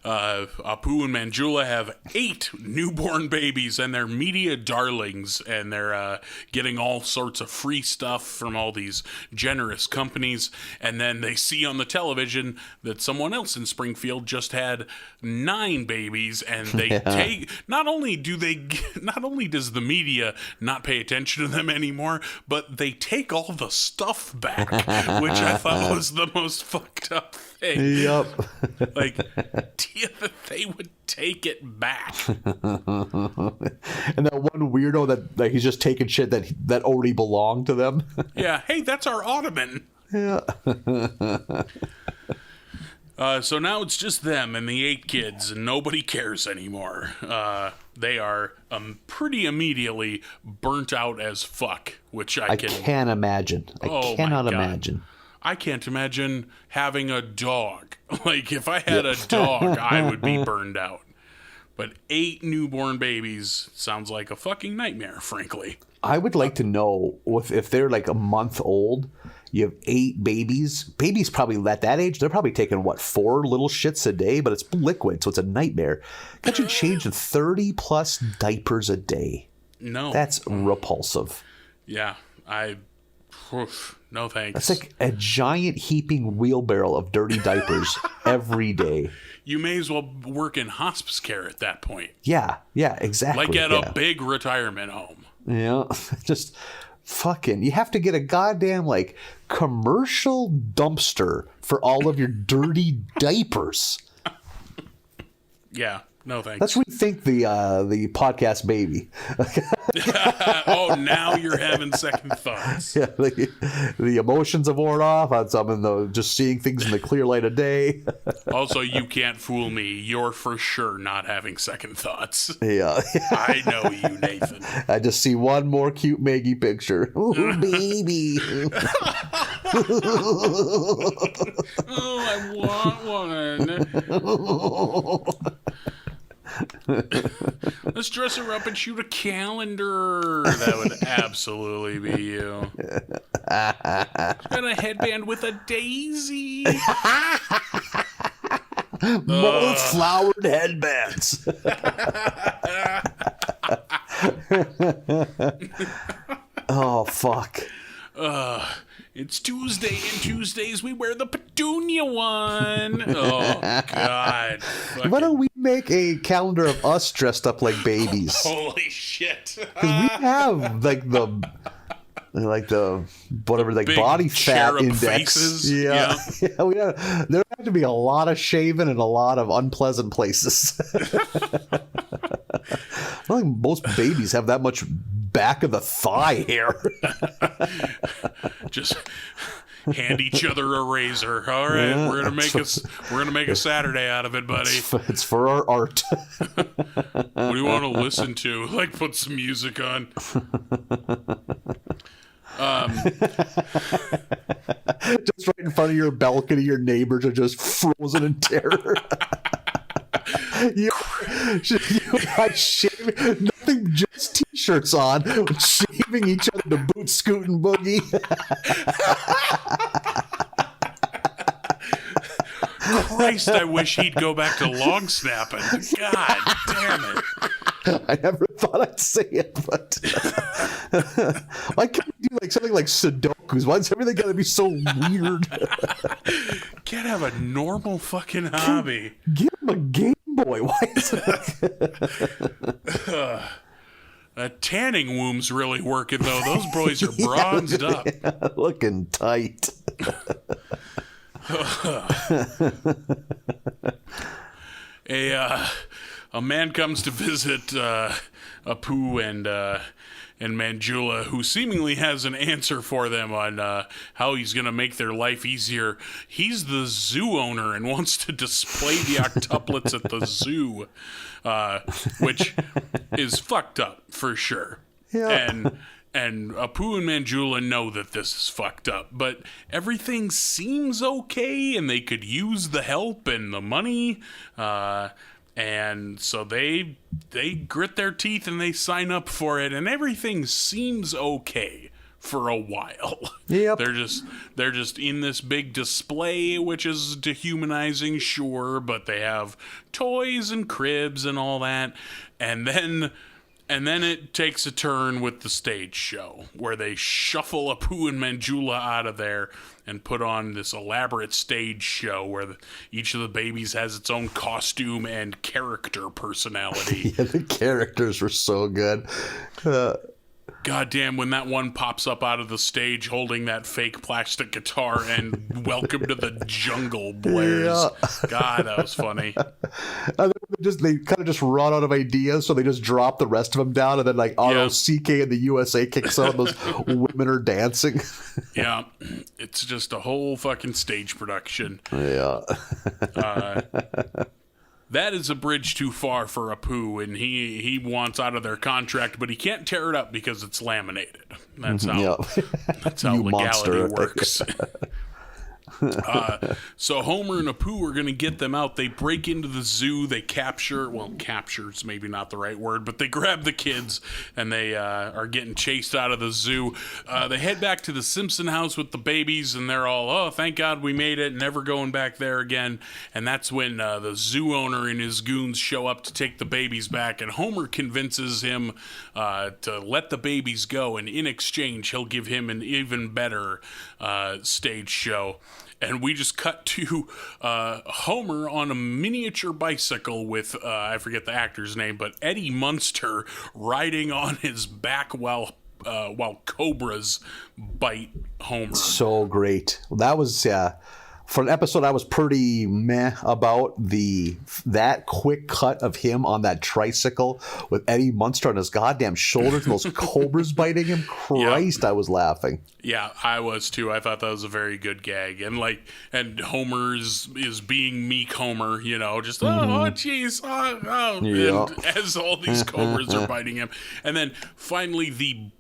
Apu and Manjula have 8 newborn babies, and they're media darlings, and they're getting all sorts of free stuff from all these generous companies. And then they see on the television that someone else in Springfield just had 9 babies, and they take. Not only does the media not pay attention to them anymore, but they take all the stuff back, which I thought was the most fucked up thing. Yep. Like, that they would take it back. And that one weirdo that he's just taking shit that already belonged to them. Yeah, hey, that's our ottoman. Yeah. So now it's just them and the 8 kids, and nobody cares anymore. They are pretty immediately burnt out as fuck, which I can't imagine. I cannot imagine. I can't imagine having a dog. Like, if I had a dog, I would be burned out. But 8 newborn babies sounds like a fucking nightmare, frankly. I would like to know if they're like a month old, you have 8 babies. Babies probably at that age, they're probably taking, 4 little shits a day, but it's liquid, so it's a nightmare. Can't you change 30-plus diapers a day? No. That's repulsive. Yeah, no thanks. That's like a giant heaping wheelbarrow of dirty diapers every day. You may as well work in hospice care at that point. Yeah, exactly. Like at a big retirement home. Yeah, just fucking, you have to get a goddamn commercial dumpster for all of your dirty diapers. Yeah. No thanks. Let's rethink the podcast baby. Oh, now you're having second thoughts. Yeah, the emotions have worn off on something, though. Just seeing things in the clear light of day. Also, you can't fool me. You're for sure not having second thoughts. Yeah. I know you, Nathan. I just see one more cute Maggie picture. Ooh, baby. Oh, I want one. Let's dress her up and shoot a calendar. That would absolutely be you. And a headband with a daisy. Mold flowered headbands. Oh, fuck. It's Tuesday, and Tuesdays we wear the petunia one. Oh, God. Why don't we make a calendar of us dressed up like babies? Holy shit. Because we have, the whatever, big body fat index. Faces. Yeah. There have to be a lot of shaving and a lot of unpleasant places. I don't think most babies have that much back of the thigh hair. Just hand each other a razor. All right, Yeah, we're gonna make a Saturday out of it, buddy. It's for our art. What do you want to listen to? Like, put some music on. Just right in front of your balcony, your neighbors are just frozen in terror. you guys shaving, nothing, just t-shirts on, shaving each other to boot scooting boogie. Christ, I wish he'd go back to log snapping. God damn it. I never thought I'd say it, but why can't we do like something like Sudokus? Why's everything got to be so weird? Can't have a normal fucking hobby. Give him a Game Boy. Why is it? Tanning womb's really working, though. Those boys are bronzed up. Yeah, looking tight. A man comes to visit Apu and Manjula, who seemingly has an answer for them on how he's going to make their life easier. He's the zoo owner and wants to display the octuplets at the zoo, which is fucked up for sure. Yeah. And Apu and Manjula know that this is fucked up, but everything seems okay, and they could use the help and the money, and so they grit their teeth and they sign up for it, and everything seems okay for a while. Yep. They're just in this big display, which is dehumanizing, sure, but they have toys and cribs and all that, and then it takes a turn with the stage show, where they shuffle Apu and Manjula out of there and put on this elaborate stage show where each of the babies has its own costume and character personality. Yeah, the characters were so good. Goddamn, when that one pops up out of the stage holding that fake plastic guitar and "Welcome to the Jungle" blares. Yeah. God, that was funny. And they kind of just run out of ideas, so they just drop the rest of them down, and then like ROCK in the USA kicks out, and those women are dancing. Yeah, it's just a whole fucking stage production. Yeah. That is a bridge too far for Apu, and he wants out of their contract, but he can't tear it up because it's laminated. That's how legality works. So Homer and Apu are going to get them out. They break into the zoo. They capture's maybe not the right word, but they grab the kids, and they are getting chased out of the zoo. They head back to the Simpson house with the babies, and they're all, oh, thank God we made it, never going back there again. And that's when the zoo owner and his goons show up to take the babies back, and Homer convinces him to let the babies go, and in exchange, he'll give him an even better stage show. And we just cut to Homer on a miniature bicycle with, I forget the actor's name, but Eddie Munster riding on his back while cobras bite Homer. So great. Well, that was, for an episode I was pretty meh about, that quick cut of him on that tricycle with Eddie Munster on his goddamn shoulders and those cobras biting him. Christ, yep. I was laughing. Yeah, I was too. I thought that was a very good gag. And Homer's is being meek Homer, just, oh, jeez, oh. Yeah. And as all these cobras are biting him. And then finally the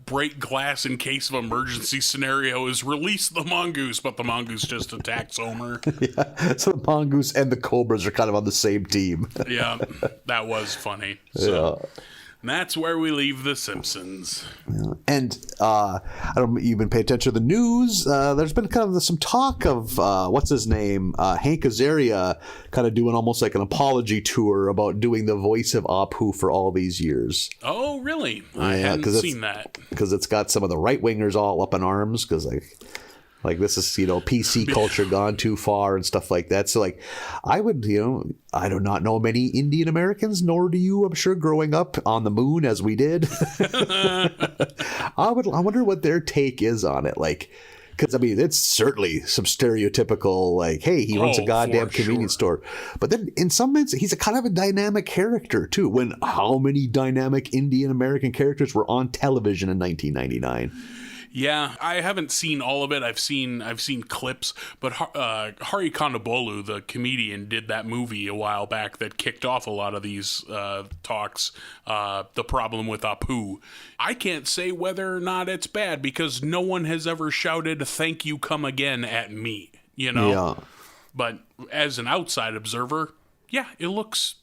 break glass in case of emergency scenario is release the mongoose, but the mongoose just attacks Homer. Yeah, so the mongoose and the cobras are kind of on the same team. Yeah, that was funny. So, yeah. And that's where we leave The Simpsons. Yeah. And I don't know if you've been paying attention to the news. There's been kind of some talk of, what's his name? Hank Azaria kind of doing almost like an apology tour about doing the voice of Apu for all these years. Oh, really? I hadn't seen that. Because it's got some of the right-wingers all up in arms because like this is, PC culture gone too far and stuff like that. So like I would, I do not know many Indian Americans, nor do you, I'm sure, growing up on the moon as we did. I wonder what their take is on it. Like, because it's certainly some stereotypical, like, hey, he runs a goddamn convenience store. But then in some ways, he's a kind of a dynamic character too. How many dynamic Indian American characters were on television in 1999? Yeah, I haven't seen all of it. I've seen clips, but Hari Kondabolu, the comedian, did that movie a while back that kicked off a lot of these talks. The Problem with Apu. I can't say whether or not it's bad because no one has ever shouted "Thank you, come again" at me. You know. Yeah. But as an outside observer, yeah, it looks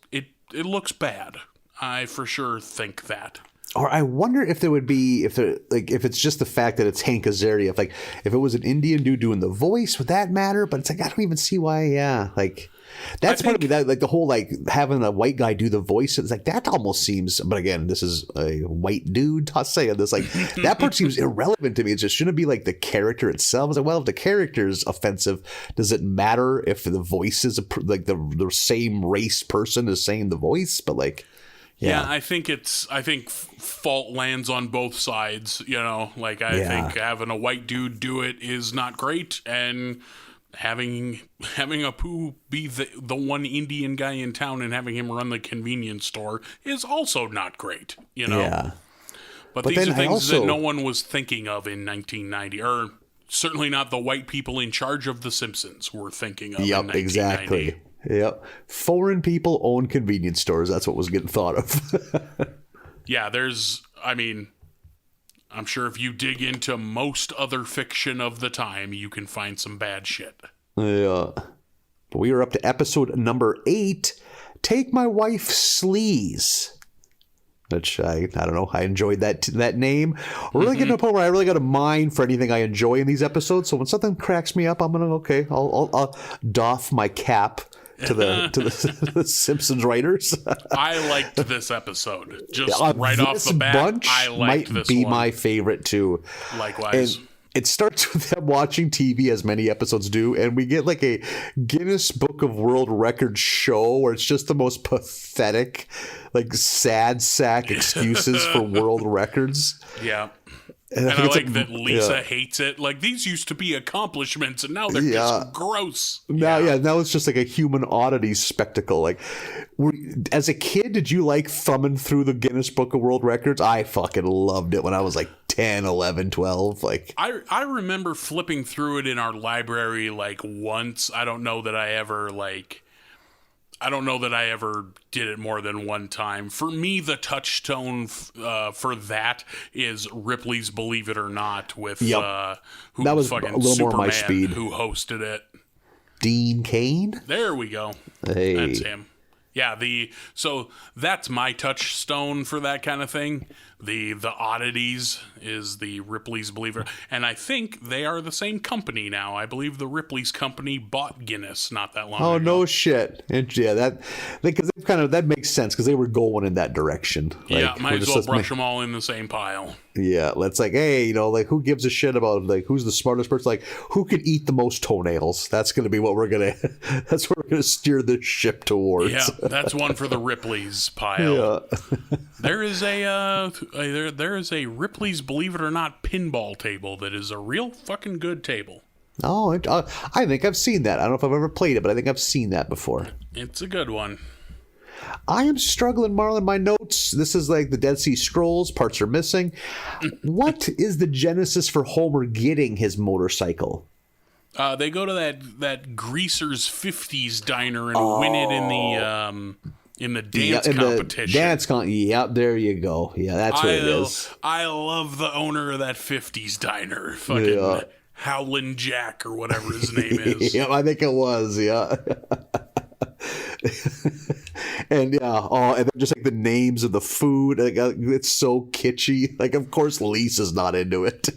bad. I for sure think that. Or I wonder if there would be if it's just the fact that it's Hank Azaria. If it was an Indian dude doing the voice, would that matter? But it's like I don't even see why. Yeah, like that's part of me. That like the whole like having a white guy do the voice. It's like that almost seems. But again, this is a white dude saying this. Like that part seems irrelevant to me. It just shouldn't be like the character itself. It's like, well, if the character's offensive, does it matter if the voice is like the same race person is saying the voice? But like. Yeah, I think fault lands on both sides, you know, like I think having a white dude do it is not great, and having Apu be the one Indian guy in town and having him run the convenience store is also not great, you know. Yeah. But these are things that no one was thinking of in 1990, or certainly not the white people in charge of The Simpsons were thinking of in 1990. Exactly. Yep. Foreign people own convenience stores. That's what was getting thought of. Yeah, I'm sure if you dig into most other fiction of the time, you can find some bad shit. Yeah. But we are up to episode number 8, Take My Wife Sleaze. Which I don't know. I enjoyed that name. We're really getting to a point where I really got a mind for anything I enjoy in these episodes. So when something cracks me up, I'm gonna I'll doff my cap to the Simpsons writers. I liked this episode. Just right off the bat, I liked this one. Might be my favorite too. Likewise. And it starts with them watching TV, as many episodes do, and we get like a Guinness Book of World Records show where it's just the most pathetic, like sad sack excuses for world records. Yeah. And I like that Lisa hates it. Like, these used to be accomplishments, and now they're just gross. Now it's just like a human oddity spectacle. Like, as a kid, did you like thumbing through the Guinness Book of World Records? I fucking loved it when I was like 10, 11, 12. Like, I remember flipping through it in our library like once. I don't know that I ever did it more than one time. For me, the touchstone for that is Ripley's Believe It or Not with who that was fucking a little Superman more my speed. Who hosted it. Dean Cain? There we go. Hey. That's him. Yeah, so that's my touchstone for that kind of thing. The oddities is the Ripley's Believe It, and I think they are the same company now. I believe the Ripley's company bought Guinness not that long ago. Oh no shit! And that makes sense because they were going in that direction. Like, might as well brush them all in the same pile. Yeah, let's like, hey, like who gives a shit about like who's the smartest person? Like who can eat the most toenails? That's going to be what we're gonna. That's what we're going to steer this ship towards. Yeah, that's one for the Ripley's pile. Yeah. There is a Ripley's Believe It or Not pinball table that is a real fucking good table. Oh, I think I've seen that. I don't know if I've ever played it, but I think I've seen that before. It's a good one. I am struggling, Marlin. My notes. This is like the Dead Sea Scrolls. Parts are missing. What is the genesis for Homer getting his motorcycle? They go to that Greaser's 50s diner and win it in the dance competition. Yeah, there you go. Yeah, that's what it is. I love the owner of that 50s diner. Fucking Howlin' Jack or whatever his name is. Yeah, I think it was, yeah. And and then just like the names of the food, like, it's so kitschy. Like, of course, Lisa's not into it.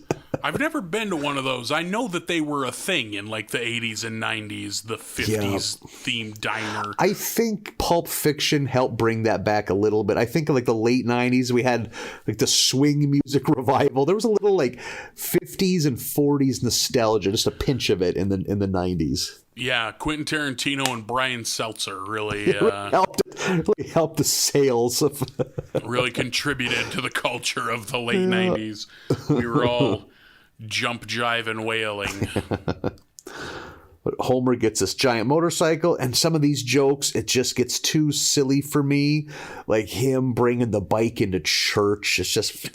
I've never been to one of those. I know that they were a thing in like the 80s and 90s, the 50s themed diner. I think Pulp Fiction helped bring that back a little bit. I think in like the late 90s, we had like the swing music revival. There was a little like 50s and 40s nostalgia, just a pinch of it in the 90s. Yeah, Quentin Tarantino and Brian Seltzer really helped the sales of really contributed to the culture of the late 90s. We were all jump, jive, and wailing. But Homer gets this giant motorcycle, and some of these jokes, it just gets too silly for me. Like him bringing the bike into church. It's just,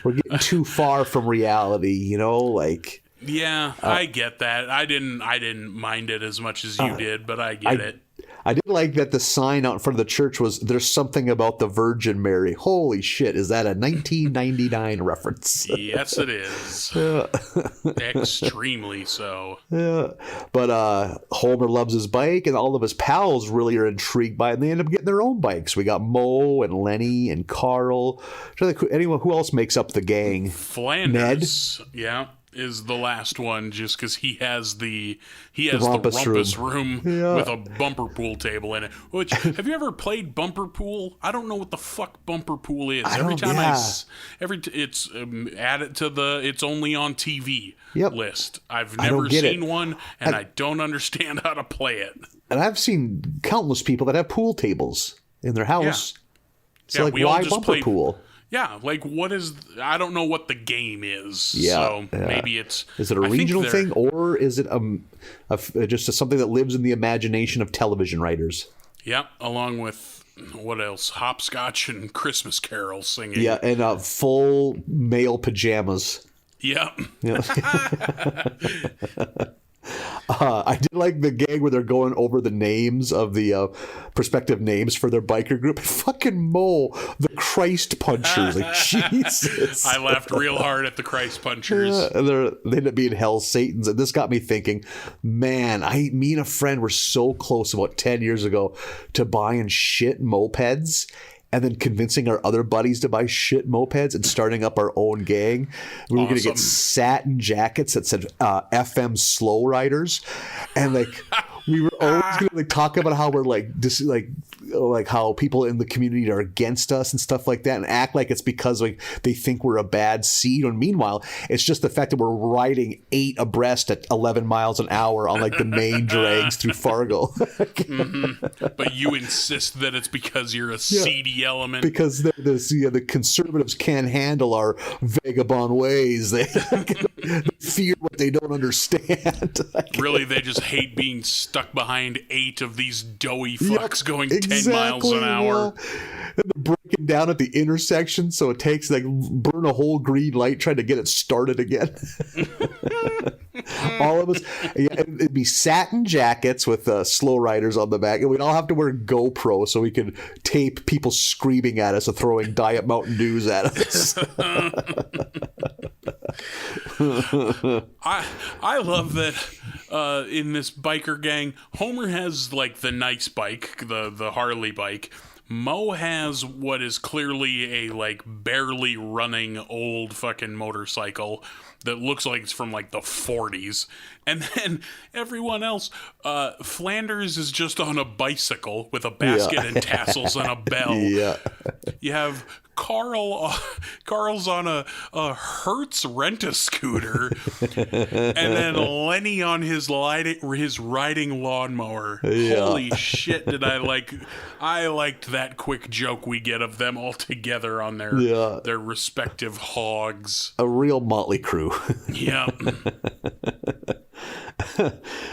we're getting too far from reality, you know? Like, yeah, I get that. I didn't mind it as much as you did, but I get it. I did like that the sign out in front of the church was, "There's something about the Virgin Mary." Holy shit, is that a 1999 reference? Yes, it is. Extremely so. Yeah. But Homer loves his bike, and all of his pals really are intrigued by it, and they end up getting their own bikes. We got Moe and Lenny and Carl. Anyone who else makes up the gang? Flanders. Ned? Yeah. Is the last one, just because he has the rumpus room with a bumper pool table in it. Which, have you ever played bumper pool? I don't know what the fuck bumper pool is. It's add it to the it's only on TV list. I've never seen one, and I don't understand how to play it. And I've seen countless people that have pool tables in their house. So like, we why all just bumper pool? Yeah, like what is? I don't know what the game is. Yeah, so maybe it's. Is it a regional thing, or is it just something that lives in the imagination of television writers? Yep, along with what else? Hopscotch and Christmas carols singing. Yeah, and full male pajamas. Yep. Yeah. I did like the gag where they're going over the names of the prospective names for their biker group. Fucking Moe, the Christ Punchers. Like, Jesus. I laughed real hard at the Christ Punchers. And they end up being Hell's Satans. And this got me thinking, man, me and a friend were so close about 10 years ago to buying shit mopeds, and then convincing our other buddies to buy shit mopeds and starting up our own gang. We were going to get satin jackets that said FM Slow Riders. And like, we were always going to like talk about how we're like how people in the community are against us and stuff like that, and act like it's because like they think we're a bad seed. And meanwhile, it's just the fact that we're riding 8 abreast at 11 miles an hour on like the main drags through Fargo. Mm-hmm. But you insist that it's because you're a seedy element. Because the conservatives can't handle our vagabond ways. They fear what they don't understand. Really, they just hate being stuck behind 8 of these doughy fucks going 10 miles an hour. Yeah. And they're breaking down at the intersection, so it takes like burn a whole green light trying to get it started again. All of us, it'd be satin jackets with slow riders on the back, and we'd all have to wear GoPro so we could tape people screaming at us and throwing Diet Mountain Dews at us. I love that in this biker gang, Homer has like the nice bike, the Harley bike. Moe has what is clearly a like barely running old fucking motorcycle that looks like it's from like the 40s. And then everyone else, Flanders is just on a bicycle with a basket and tassels and a bell. Yeah. You have Carl's on a Hertz rent-a-scooter, and then Lenny on his riding lawnmower. Yeah. Holy shit, I liked that quick joke we get of them all together on their respective hogs. A real motley crew. Yeah.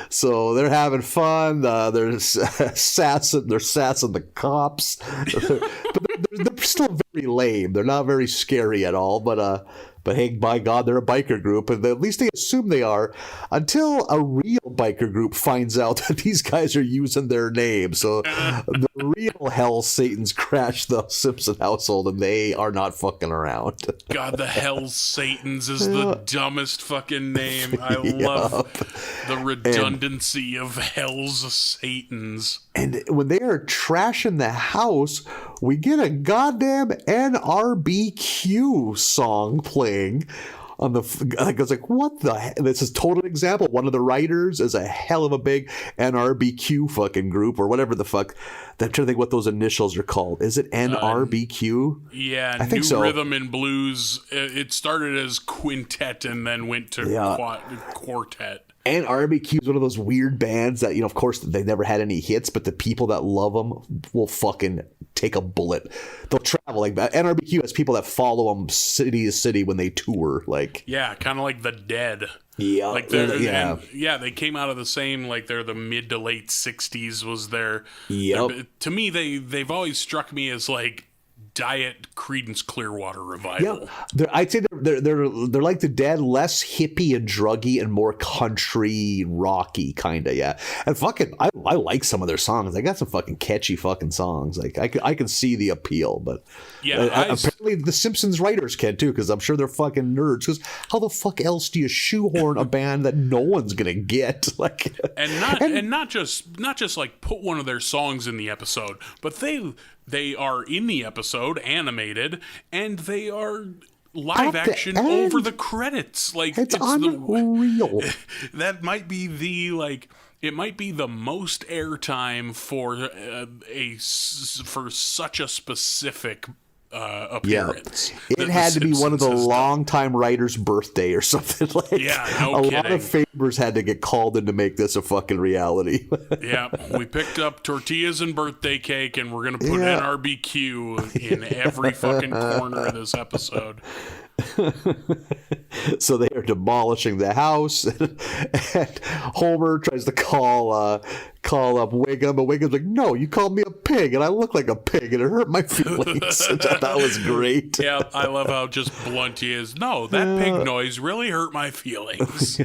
So they're having fun. They're sassing the cops. But they're still very lame. They're not very scary at all. But hey, by God, they're a biker group, and at least they assume they are, until a real biker group finds out that these guys are using their name. So the real Hell Satans crash the Simpson household, and they are not fucking around. God, the Hell Satans is the dumbest fucking name. I love the redundancy of Hell's Satans. And when they are trashing the house, we get a goddamn NRBQ song playing on the. I was like, what the heck? This is a total example. One of the writers is a hell of a big NRBQ fucking group or whatever the fuck. I'm trying to think what those initials are called. Is it NRBQ? Yeah, I think New so. Rhythm and Blues. It started as quintet and then went to quartet. And RBQ is one of those weird bands that, of course, they never had any hits, but the people that love them will fucking take a bullet. They'll travel like that. NRBQ has people that follow them city to city when they tour. Like, yeah, kind of like the Dead. Yeah, like they came out of the same, like they're the mid to late '60s was their. To me, they've always struck me as like Diet Creedence Clearwater Revival. Yeah, I'd say they're like the Dead, less hippie and druggy and more country rocky kind of. Yeah, and fucking I like some of their songs. They got some fucking catchy fucking songs. Like I can see the appeal, but apparently the Simpsons writers can too, because I'm sure they're fucking nerds. Because how the fuck else do you shoehorn a band that no one's gonna get? Like, and not just like put one of their songs in the episode, but they are in the episode, animated, and they are live action over the credits. Like it's unreal. That might be it might be the most airtime for such a specific appearance. Yeah. It had to be one of the longtime writer's birthday or something. Like, no kidding. Lot of favors had to get called in to make this a fucking reality. Yeah, we picked up tortillas and birthday cake, and we're gonna put NRBQ in every fucking corner of this episode. So they are demolishing the house, and Homer tries to call up Wiggum, but Wiggum's like, "No, you called me a pig, and I look like a pig, and it hurt my feelings." That was great. Yeah, I love how just blunt he is. No, that pig noise really hurt my feelings.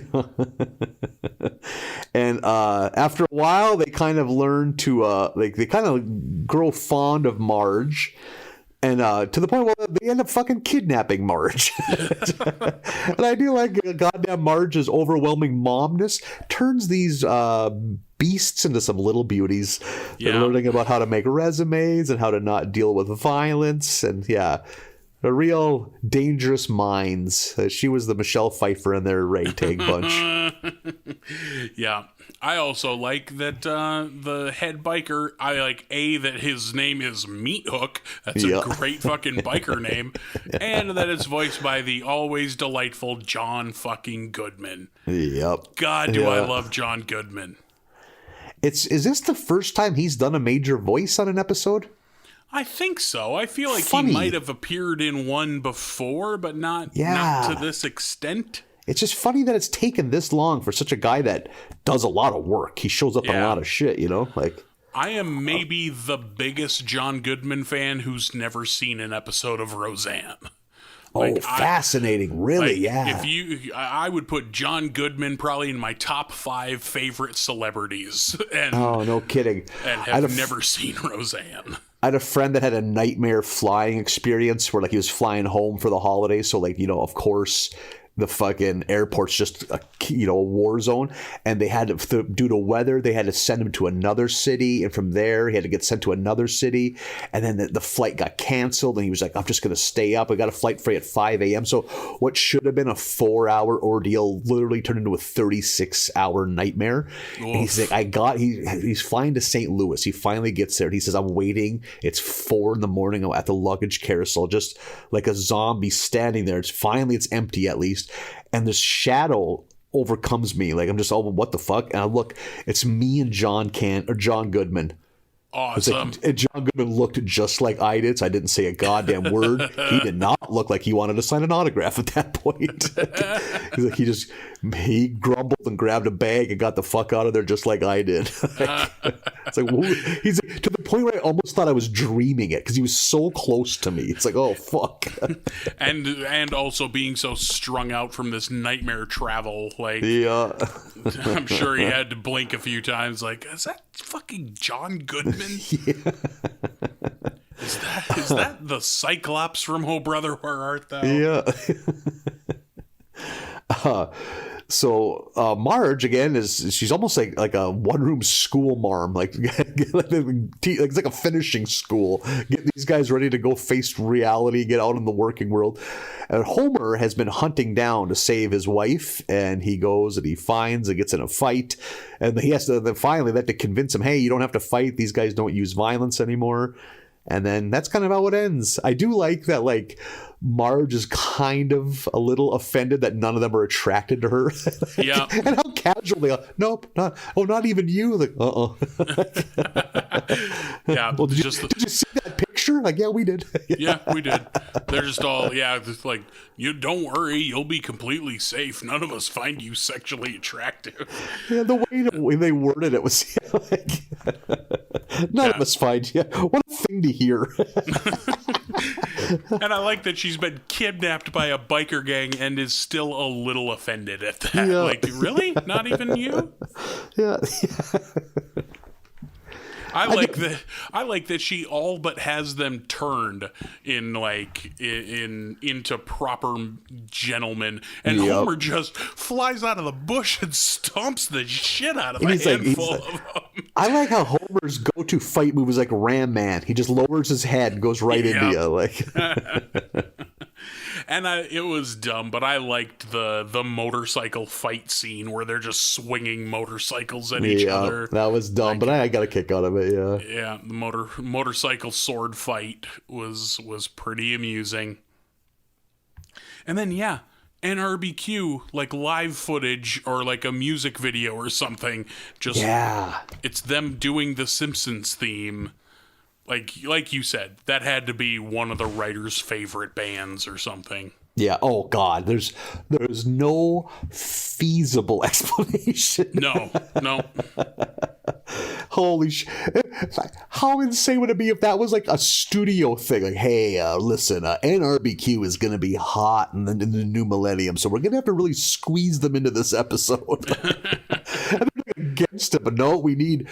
And after a while, they kind of learn to they kind of grow fond of Marge. And to the point where they end up fucking kidnapping Marge. And I do like goddamn Marge's overwhelming momness turns these beasts into some little beauties. They're learning about how to make resumes and how to not deal with violence. And a real dangerous minds. She was the Michelle Pfeiffer in their ragtag bunch. Yeah. I also like that the head biker, I like that his name is Meat Hook. That's a great fucking biker name. And that it's voiced by the always delightful John fucking Goodman. Yep. God, do I love John Goodman. Is this the first time he's done a major voice on an episode? I think so. I feel like he might have appeared in one before, but not to this extent. It's just funny that it's taken this long for such a guy that does a lot of work. He shows up in a lot of shit, like. I am maybe the biggest John Goodman fan who's never seen an episode of Roseanne. Fascinating. Really, I would put John Goodman probably in my top 5 favorite celebrities. And, no kidding. And have never seen Roseanne. I had a friend that had a nightmare flying experience where he was flying home for the holidays. So of course, the fucking airport's just a war zone, and they had to, due to weather, they had to send him to another city, and from there he had to get sent to another city, and then the flight got canceled, and he was like, "I'm just gonna stay up. I got a flight for you at 5 a.m." So what should have been a 4-hour ordeal literally turned into a 36-hour nightmare. And he's like, he's flying to St. Louis. He finally gets there, and he says, "I'm waiting. It's 4 a.m. at the luggage carousel, just like a zombie standing there. It's empty at least." And this shadow overcomes me. I'm just, what the fuck? And I look, it's me and John Goodman. Awesome. And John Goodman looked just like I did, so I didn't say a goddamn word. He did not look like he wanted to sign an autograph at that point. He grumbled and grabbed a bag and got the fuck out of there just like I did. It's he's to the point where I almost thought I was dreaming it because he was so close to me. It's like, oh fuck. and also being so strung out from this nightmare travel, I'm sure he had to blink a few times. Is that fucking John Goodman? Yeah. Is that the Cyclops from Oh Brother, Where Art Thou? Yeah. So Marge again she's almost like a one-room school marm, it's like a finishing school. Get these guys ready to go face reality, get out in the working world. And Homer has been hunting down to save his wife, and he goes and he finds and gets in a fight, and he has to finally they have to convince him, hey, you don't have to fight. These guys don't use violence anymore. And then that's kind of how it ends. I do like that, Marge is kind of a little offended that none of them are attracted to her. Yeah. And casually, nope, not even you. Like, Yeah. Well, did you see that picture? Like, yeah, we did. Yeah, we did. They're just all, just like, you don't worry, you'll be completely safe. None of us find you sexually attractive. Yeah, the way they worded it was like, none of us find you. What a thing to hear. And I like that she's been kidnapped by a biker gang and is still a little offended at that. Yeah. Like, really? Not even you? Yeah. I like that she all but has them turned into proper gentlemen, and Homer just flies out of the bush and stomps the shit out of a handful of them. I like how Homer's go-to fight move is like Ram Man. He just lowers his head and goes right into you. Like, and it was dumb, but I liked the motorcycle fight scene where they're just swinging motorcycles at each other. That was dumb, but I got a kick out of it. Yeah, the motorcycle sword fight was pretty amusing. And then NRBQ, like live footage or like a music video or something. It's them doing the Simpsons theme. Like you said, that had to be one of the writer's favorite bands or something. Yeah. Oh God, there's no feasible explanation. No. Holy how insane would it be if that was like a studio thing? Like, hey, listen, NRBQ is going to be hot in the new millennium, so we're going to have to really squeeze them into this episode. And they're against it, but no, we need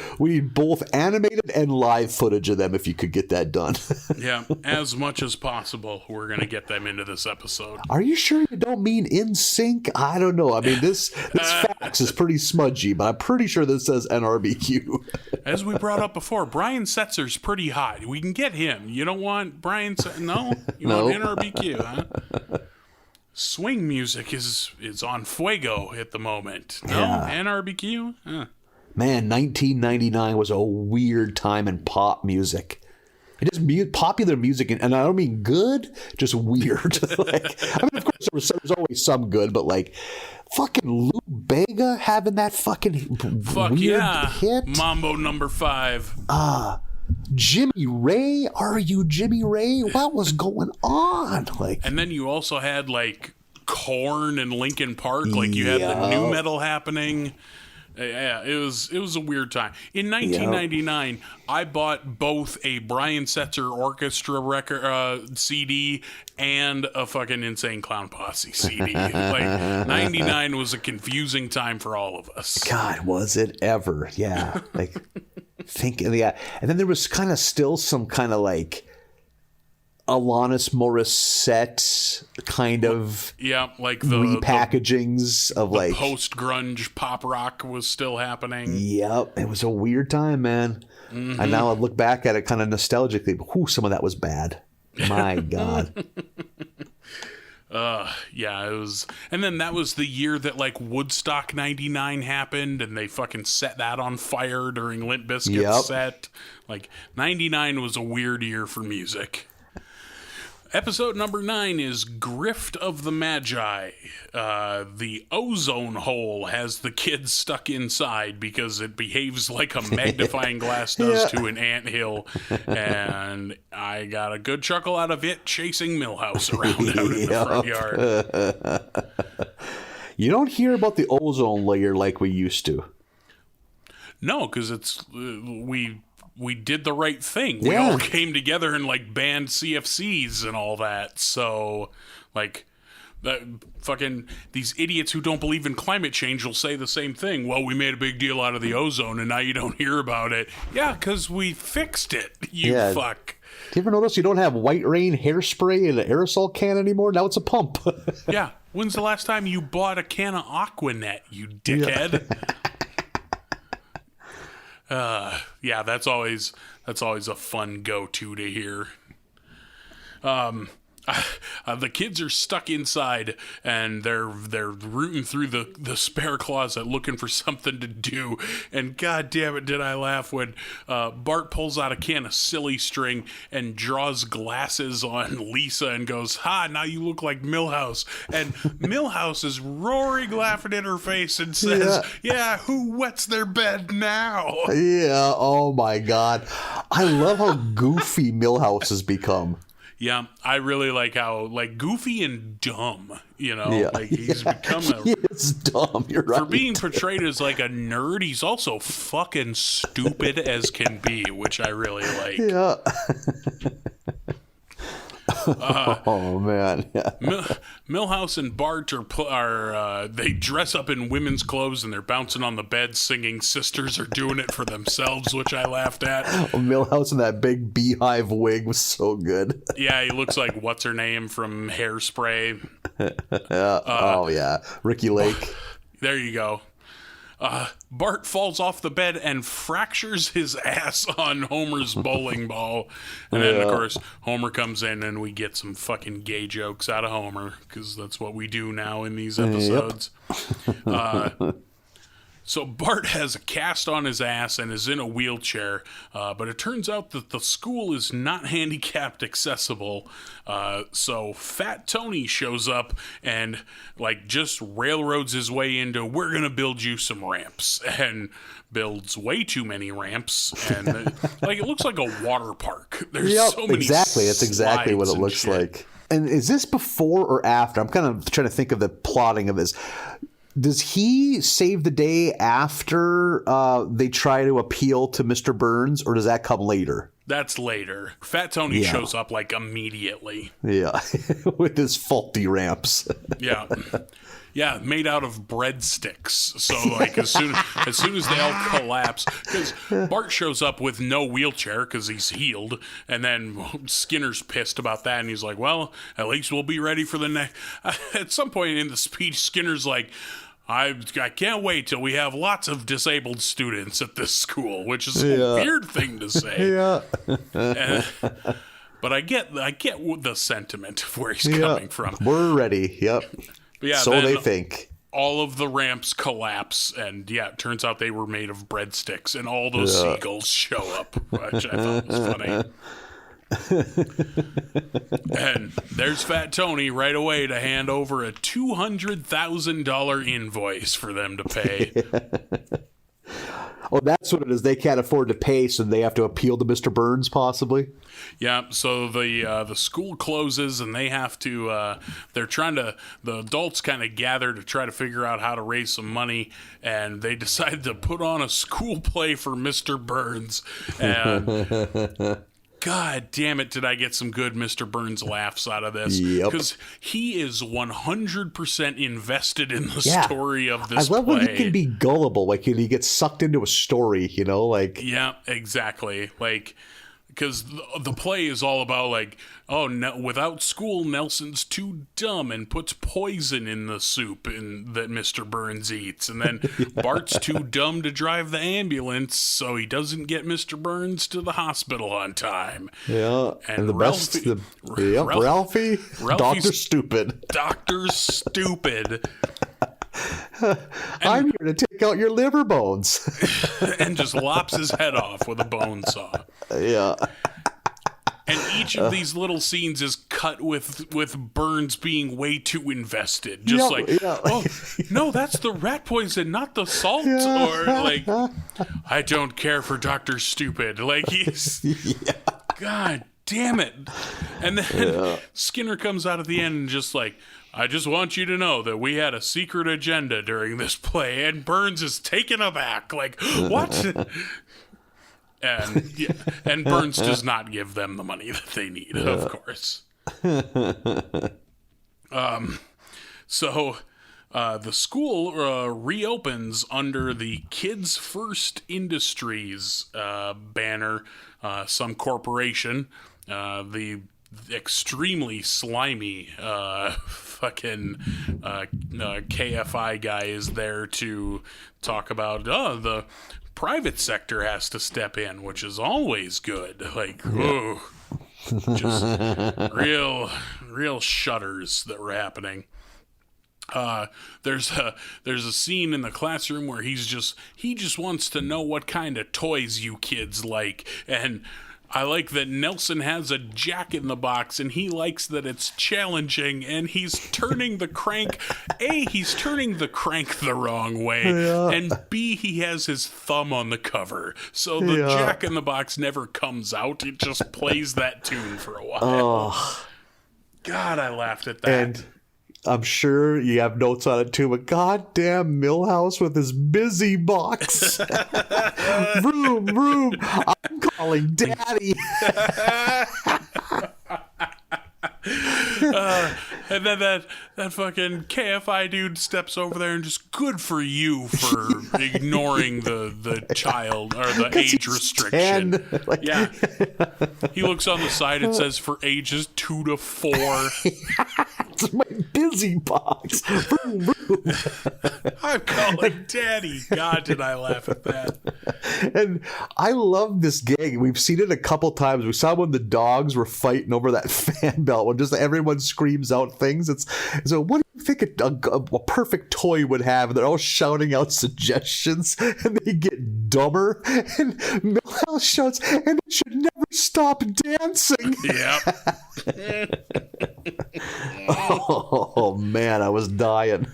both animated and live footage of them if you could get that done. Yeah, as much as possible, we're going to get them into this episode. Are you sure you don't mean in sync? I don't know. I mean, this fax is pretty smudgy, but I'm pretty sure this says NRBQ. As we brought up before, Brian Setzer's pretty hot. We can get him. You don't want Brian No? You want NRBQ, huh? Swing music is on fuego at the moment. No? NRBQ? Huh. Man, 1999 was a weird time in pop music. It just popular music, and I don't mean good, just weird. Like, I mean, of course, there's always some good, but like, fucking Lou Bega having that fucking weird hit. Mambo number 5. Jimmy Ray, are you Jimmy Ray? What was going on? Like, and then you also had like Korn and Linkin Park. Like you had the new metal happening. Yeah, it was a weird time. In 1999, I bought both a Brian Setzer Orchestra record CD and a fucking Insane Clown Posse CD. Like 99 was a confusing time for all of us. God, was it ever? Yeah, like thinking, and then there was kind of still some kind of like Alanis Morissette kind of like the repackagings of like post grunge pop rock was still happening. Yep, it was a weird time, man. Mm-hmm. And now I look back at it kind of nostalgically, but some of that was bad. My God. Yeah, it was. And then that was the year that like Woodstock 99 happened and they fucking set that on fire during Limp Bizkit's set. Like 99 was a weird year for music. Episode number 9 is Grift of the Magi. The ozone hole has the kids stuck inside because it behaves like a magnifying glass does to an anthill. And I got a good chuckle out of it chasing Milhouse around out in the front yard. You don't hear about the ozone layer like we used to. No, because it's we did the right thing. We all came together and like banned CFCs and all that. So like fucking these idiots who don't believe in climate change will say the same thing. Well, we made a big deal out of the ozone and now you don't hear about it. Yeah, because we fixed it, you fuck. Do you ever notice you don't have White Rain hairspray in an aerosol can anymore? Now it's a pump. Yeah. When's the last time you bought a can of Aquanet, you dickhead? Yeah, that's always a fun go-to to hear. The kids are stuck inside, and they're rooting through the spare closet looking for something to do. And god damn it, did I laugh when Bart pulls out a can of silly string and draws glasses on Lisa and goes, "Ha, now you look like Milhouse." And Milhouse is roaring laughing in her face and says, "Yeah, who wets their bed now?" Yeah, oh my god. I love how goofy Milhouse has become. Yeah, I really like how, like, goofy and dumb, you know? Like, he's become a... He is dumb, you're right. For being portrayed as, like, a nerd, he's also fucking stupid as can be, which I really like. Yeah. Oh man, yeah. Milhouse and Bart are they dress up in women's clothes and they're bouncing on the bed singing "Sisters Are Doing It for Themselves," which I laughed at. Milhouse in that big beehive wig was so good. Yeah, he looks like what's her name from Hairspray. Oh yeah, Ricky Lake. There you go. Bart falls off the bed and fractures his ass on Homer's bowling ball. And then, of course, Homer comes in and we get some fucking gay jokes out of Homer, because that's what we do now in these episodes. So Bart has a cast on his ass and is in a wheelchair, but it turns out that the school is not handicapped accessible. So Fat Tony shows up and like just railroads his way into, "We're gonna build you some ramps," and builds way too many ramps, and like it looks like a water park. There's so many. Exactly, that's exactly what it looks like. And is this before or after? I'm kind of trying to think of the plotting of this. Does he save the day after they try to appeal to Mr. Burns, or does that come later? That's later. Fat Tony shows up like immediately. Yeah, with his faulty ramps. Yeah. Yeah, made out of breadsticks. So, like, as soon as they all collapse, because Bart shows up with no wheelchair because he's healed, and then Skinner's pissed about that, and he's like, "Well, at least we'll be ready for the next." At some point in the speech, Skinner's like, I can't wait till we have lots of disabled students at this school," which is a weird thing to say. But I get the sentiment of where he's coming from. We're ready. Yep. Yeah, so they think. All of the ramps collapse, and it turns out they were made of breadsticks, and all those seagulls show up, which I thought was funny. And there's Fat Tony right away to hand over a $200,000 invoice for them to pay. Oh, that's what it is. They can't afford to pay, so they have to appeal to Mr. Burns, possibly. Yeah, so the school closes, and they have to. They're trying to. The adults kind of gather to try to figure out how to raise some money, and they decide to put on a school play for Mr. Burns. And god damn it, did I get some good Mr. Burns laughs out of this? Because he is 100% invested in the story of this play. I love when he can be gullible, like he gets sucked into a story, you know, like. Yeah, exactly. Like, because the play is all about, like, without school, Nelson's too dumb and puts poison in the soup that Mr. Burns eats. And then Bart's too dumb to drive the ambulance, so he doesn't get Mr. Burns to the hospital on time. Yeah, and the Ralphie, Dr. Stupid. Dr. Stupid. I'm here to take out your liver bones. And just lops his head off with a bone saw. Yeah. And each of these little scenes is cut with Burns being way too invested. Just oh, no, that's the rat poison, not the salt. Or like, I don't care for Dr. Stupid. Like, he's... God damn it. And then Skinner comes out at the end and just like, I just want you to know that we had a secret agenda during this play. And Burns is taken aback. Like, what? And Burns does not give them the money that they need, of course. So the school reopens under the Kids First Industries banner, some corporation. The extremely slimy fucking KFI guy is there to talk about the private sector has to step in, which is always good. Like, Just real shudders that were happening. There's a scene in the classroom where he just wants to know what kind of toys you kids like, and I like that Nelson has a Jack in the Box, and he likes that it's challenging, and he's turning the crank. A, he's turning the crank the wrong way, and B, he has his thumb on the cover, so the Jack in the Box never comes out. It just plays that tune for a while. God, I laughed at that. And I'm sure you have notes on it too, but goddamn Milhouse with his busy box. Vroom, vroom. I'm calling daddy. And then that fucking KFI dude steps over there and just, good for you for ignoring the child or the age restriction. 10. Like, yeah. He looks on the side, it says for ages 2 to 4. It's my busy box. Vroom, vroom. I'm calling daddy. God, did I laugh at that. And I love this gag. We've seen it a couple times. We saw when the dogs were fighting over that fan belt, when just everyone screams out things. It's so, what do you think a perfect toy would have? And they're all shouting out suggestions, and they get dumber. And Milhouse shouts, and it should never stop dancing. Yep. Oh man, I was dying.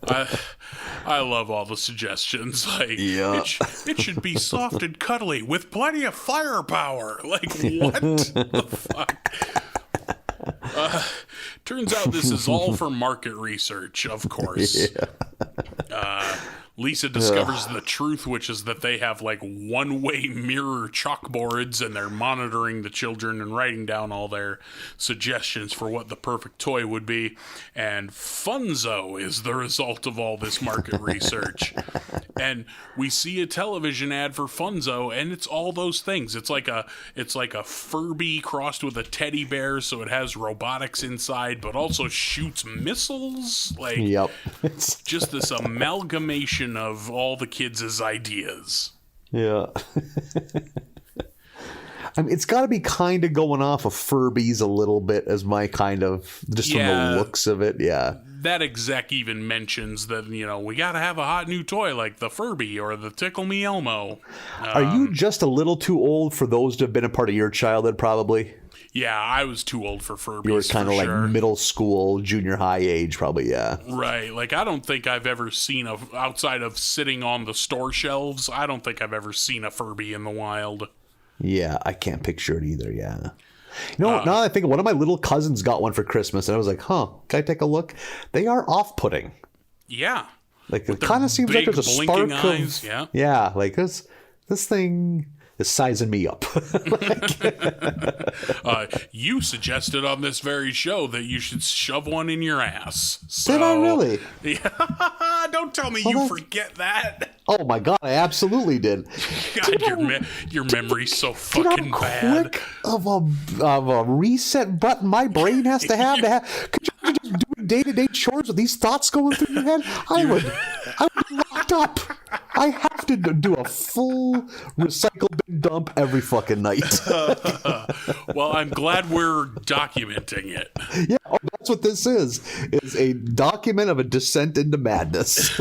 I love all the suggestions. Like, it should be soft and cuddly with plenty of firepower. Like, what the fuck? Turns out this is all for market research, of course. Lisa discovers the truth, which is that they have like one-way mirror chalkboards, and they're monitoring the children and writing down all their suggestions for what the perfect toy would be. And Funzo is the result of all this market research. And we see a television ad for Funzo, and it's all those things. It's like a Furby crossed with a teddy bear, so it has robotics inside, but also shoots missiles. Like, it's just this amalgamation of all the kids' ideas. Yeah. I mean, it's got to be kind of going off of Furbies a little bit as my kind of, just from the looks of it. Yeah. That exec even mentions that, we got to have a hot new toy like the Furby or the Tickle Me Elmo. Are you just a little too old for those to have been a part of your childhood, probably? Yeah, I was too old for Furbies. You were kind of like middle school, junior high age, probably, yeah. Right. Like, I don't think I've ever seen outside of sitting on the store shelves, I don't think I've ever seen a Furby in the wild. Yeah, I can't picture it either, yeah. Now that I think, one of my little cousins got one for Christmas, and I was like, can I take a look? They are off-putting. Yeah. Like, it kind of seems like there's a spark eyes, of... Yeah, like, this thing is sizing me up. You suggested on this very show that you should shove one in your ass. So, did I really? Yeah. Don't tell me you forget that. Oh my God, I absolutely did. God, your memory's so fucking bad. Quick of a reset button my brain has to have. Could you just do day-to-day chores with these thoughts going through your head? I would be locked up. I have to do a full recycle bin dump every fucking night. Well, I'm glad we're documenting it. Yeah, that's what this is a document of a descent into madness.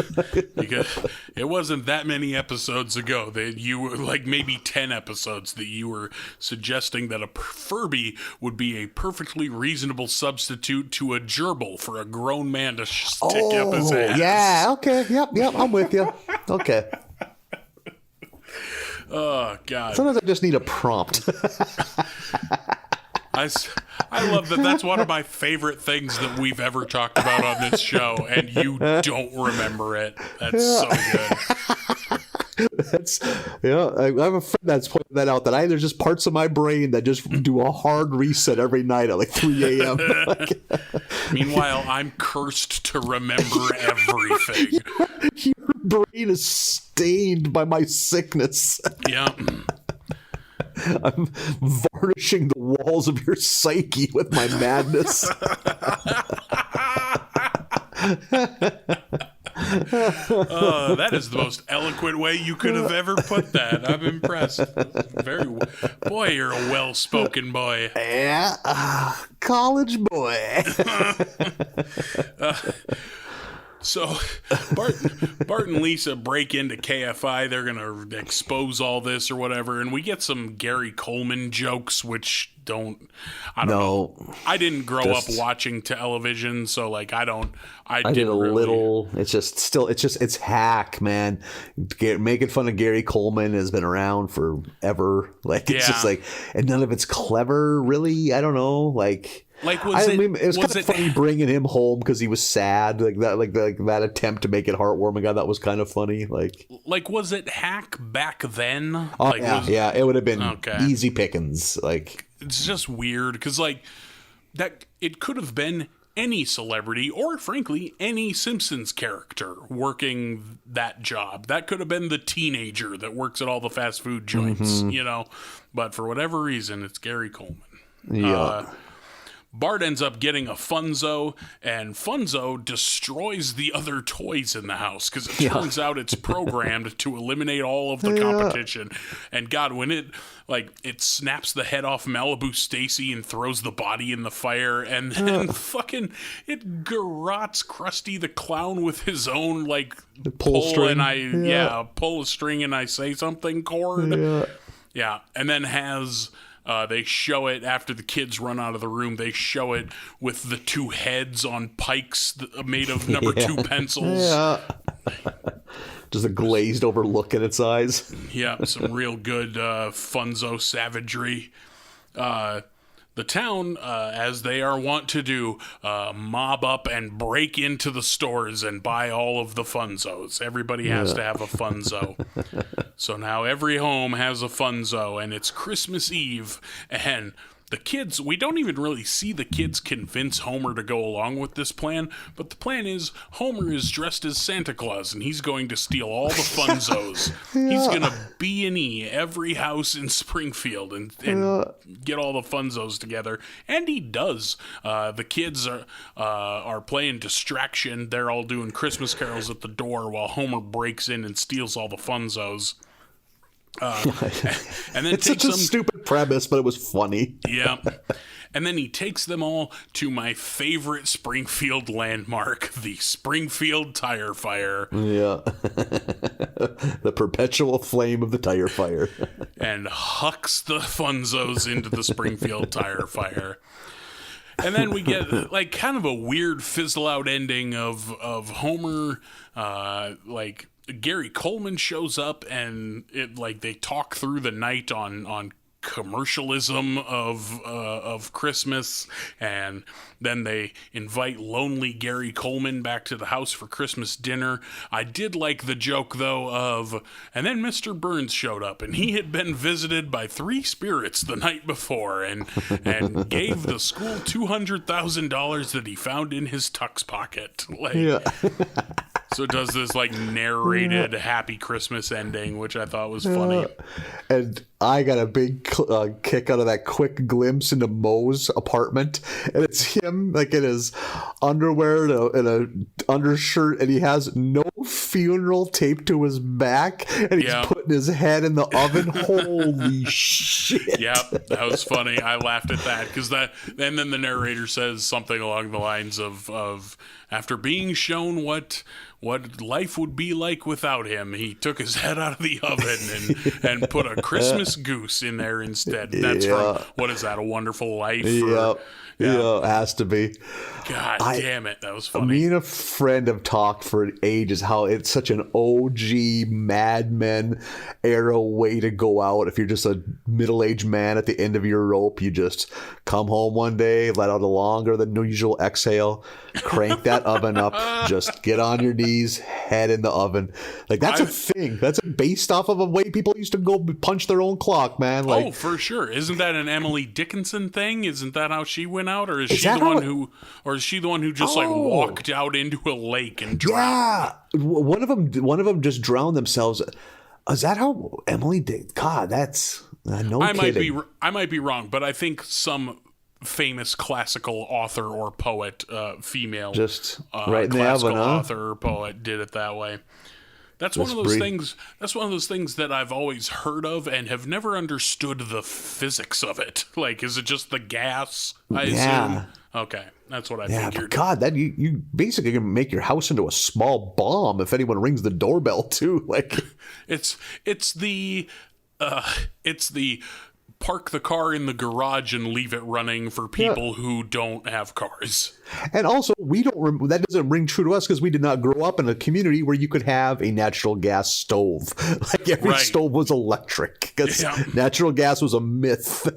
Because it wasn't that many episodes ago that you were, like maybe 10 episodes, that you were suggesting that a Furby would be a perfectly reasonable substitute to a gerbil for a grown man to stick up his ass. Yeah, okay, yep, I'm with you. Okay. Oh, God. Sometimes I just need a prompt. I love that. That's one of my favorite things that we've ever talked about on this show, and you don't remember it. That's so good. I have a friend that's pointed that out, that there's just parts of my brain that just do a hard reset every night at like 3 a.m. Meanwhile, I'm cursed to remember everything. Your brain is stained by my sickness. Yeah. I'm varnishing the walls of your psyche with my madness. That is the most eloquent way you could have ever put that. I'm impressed. Boy, you're a well-spoken boy. Yeah, college boy. So Bart and Lisa break into KFI. They're going to expose all this or whatever. And we get some Gary Coleman jokes, which I don't know. I didn't grow up watching television, so like I did a little. It's hack, man. Making fun of Gary Coleman has been around forever. Like it's just like, and none of it's clever, really. I don't know, like. It was kind of funny bringing him home because he was sad, like that attempt to make it heartwarming. God, that was kind of funny. Like was it hack back then? Oh yeah, it would have been easy pickings. Like it's just weird because like that it could have been any celebrity or frankly any Simpsons character working that job. That could have been the teenager that works at all the fast food joints, But for whatever reason, it's Gary Coleman. Yeah. Bart ends up getting a Funzo, and Funzo destroys the other toys in the house because it turns out it's programmed to eliminate all of the competition. And God, when it snaps the head off Malibu Stacy and throws the body in the fire, and then fucking it garrots Krusty the Clown with his own pull string. And pull a string and I say something cord. Yeah, and then has. They show it after the kids run out of the room. They show it with the two heads on pikes made of number 2 pencils. Yeah. Just a glazed over look in its eyes. Yeah, some real good Funzo savagery. The town, as they are wont to do, mob up and break into the stores and buy all of the Funzos. Everybody has to have a Funzo. So now every home has a Funzo, and it's Christmas Eve, and the kids, we don't even really see the kids convince Homer to go along with this plan, but the plan is Homer is dressed as Santa Claus, and he's going to steal all the Funzos. He's going to B&E every house in Springfield and get all the Funzos together, and he does. The kids are playing distraction. They're all doing Christmas carols at the door while Homer breaks in and steals all the Funzos. And then it's such a stupid premise, but it was funny. Yeah. And then he takes them all to my favorite Springfield landmark, the Springfield Tire Fire. Yeah. The perpetual flame of the tire fire. And hucks the Funzos into the Springfield Tire Fire. And then we get kind of a weird fizzle out ending of Homer, Gary Coleman shows up and they talk through the night on commercialism of Christmas, and then they invite lonely Gary Coleman back to the house for Christmas dinner. I did like the joke though and then Mr. Burns showed up and he had been visited by 3 spirits the night before and gave the school $200,000 that he found in his tux pocket. So it does this narrated Happy Christmas ending, which I thought was funny. And I got a big kick out of that quick glimpse into Moe's apartment, and it's him in his underwear and a undershirt, and he has no funeral taped to his back, and he's putting his head in the oven. Holy shit! Yeah, that was funny. I laughed at that because and then the narrator says something along the lines of after being shown what life would be like without him, he took his head out of the oven and put a Christmas goose in there instead. That's from, what is that, A Wonderful Life? Yeah, it has to be. God damn it, that was funny. Me and a friend have talked for ages how it's such an OG Mad Men era way to go out. If you're just a middle-aged man at the end of your rope, you just come home one day, let out a longer than usual exhale, crank that oven up, just get on your knees, head in the oven. That's a thing. That's based off of a way people used to go punch their own clock, man. Oh, for sure. Isn't that an Emily Dickinson thing? Isn't that how she went out, or is she the one who just walked out into a lake and drowned? Yeah, one of them just drowned themselves. Is that how Emily did? God, that's no kidding. I might be wrong, but I think some famous classical author or poet, female, Just right in the classical oven, huh? author or poet did it that way. That's one of those things. That's one of those things that I've always heard of and have never understood the physics of it. Like, is it just the gas? I assume. Okay, that's what I figured. But God, that you basically can make your house into a small bomb if anyone rings the doorbell too. Like, it's the park the car in the garage and leave it running for people who don't have cars. And also, that doesn't ring true to us because we did not grow up in a community where you could have a natural gas stove. Like every stove was electric because natural gas was a myth.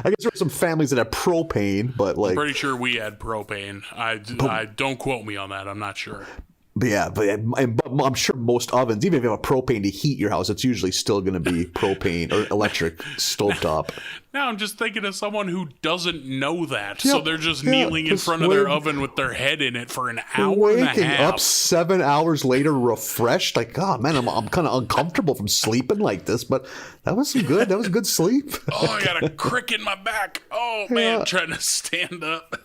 I guess there were some families that had propane, but like, I'm pretty sure we had propane. I don't quote me on that. I'm not sure. But I'm sure most ovens, even if you have a propane to heat your house, it's usually still going to be propane or electric stovetop. Now I'm just thinking of someone who doesn't know that, so they're just kneeling in front of their oven with their head in it for an hour and a half. Waking up 7 hours later refreshed, like, God, man, I'm kind of uncomfortable from sleeping like this, but that was good sleep. Oh, I got a crick in my back. Oh, man, trying to stand up.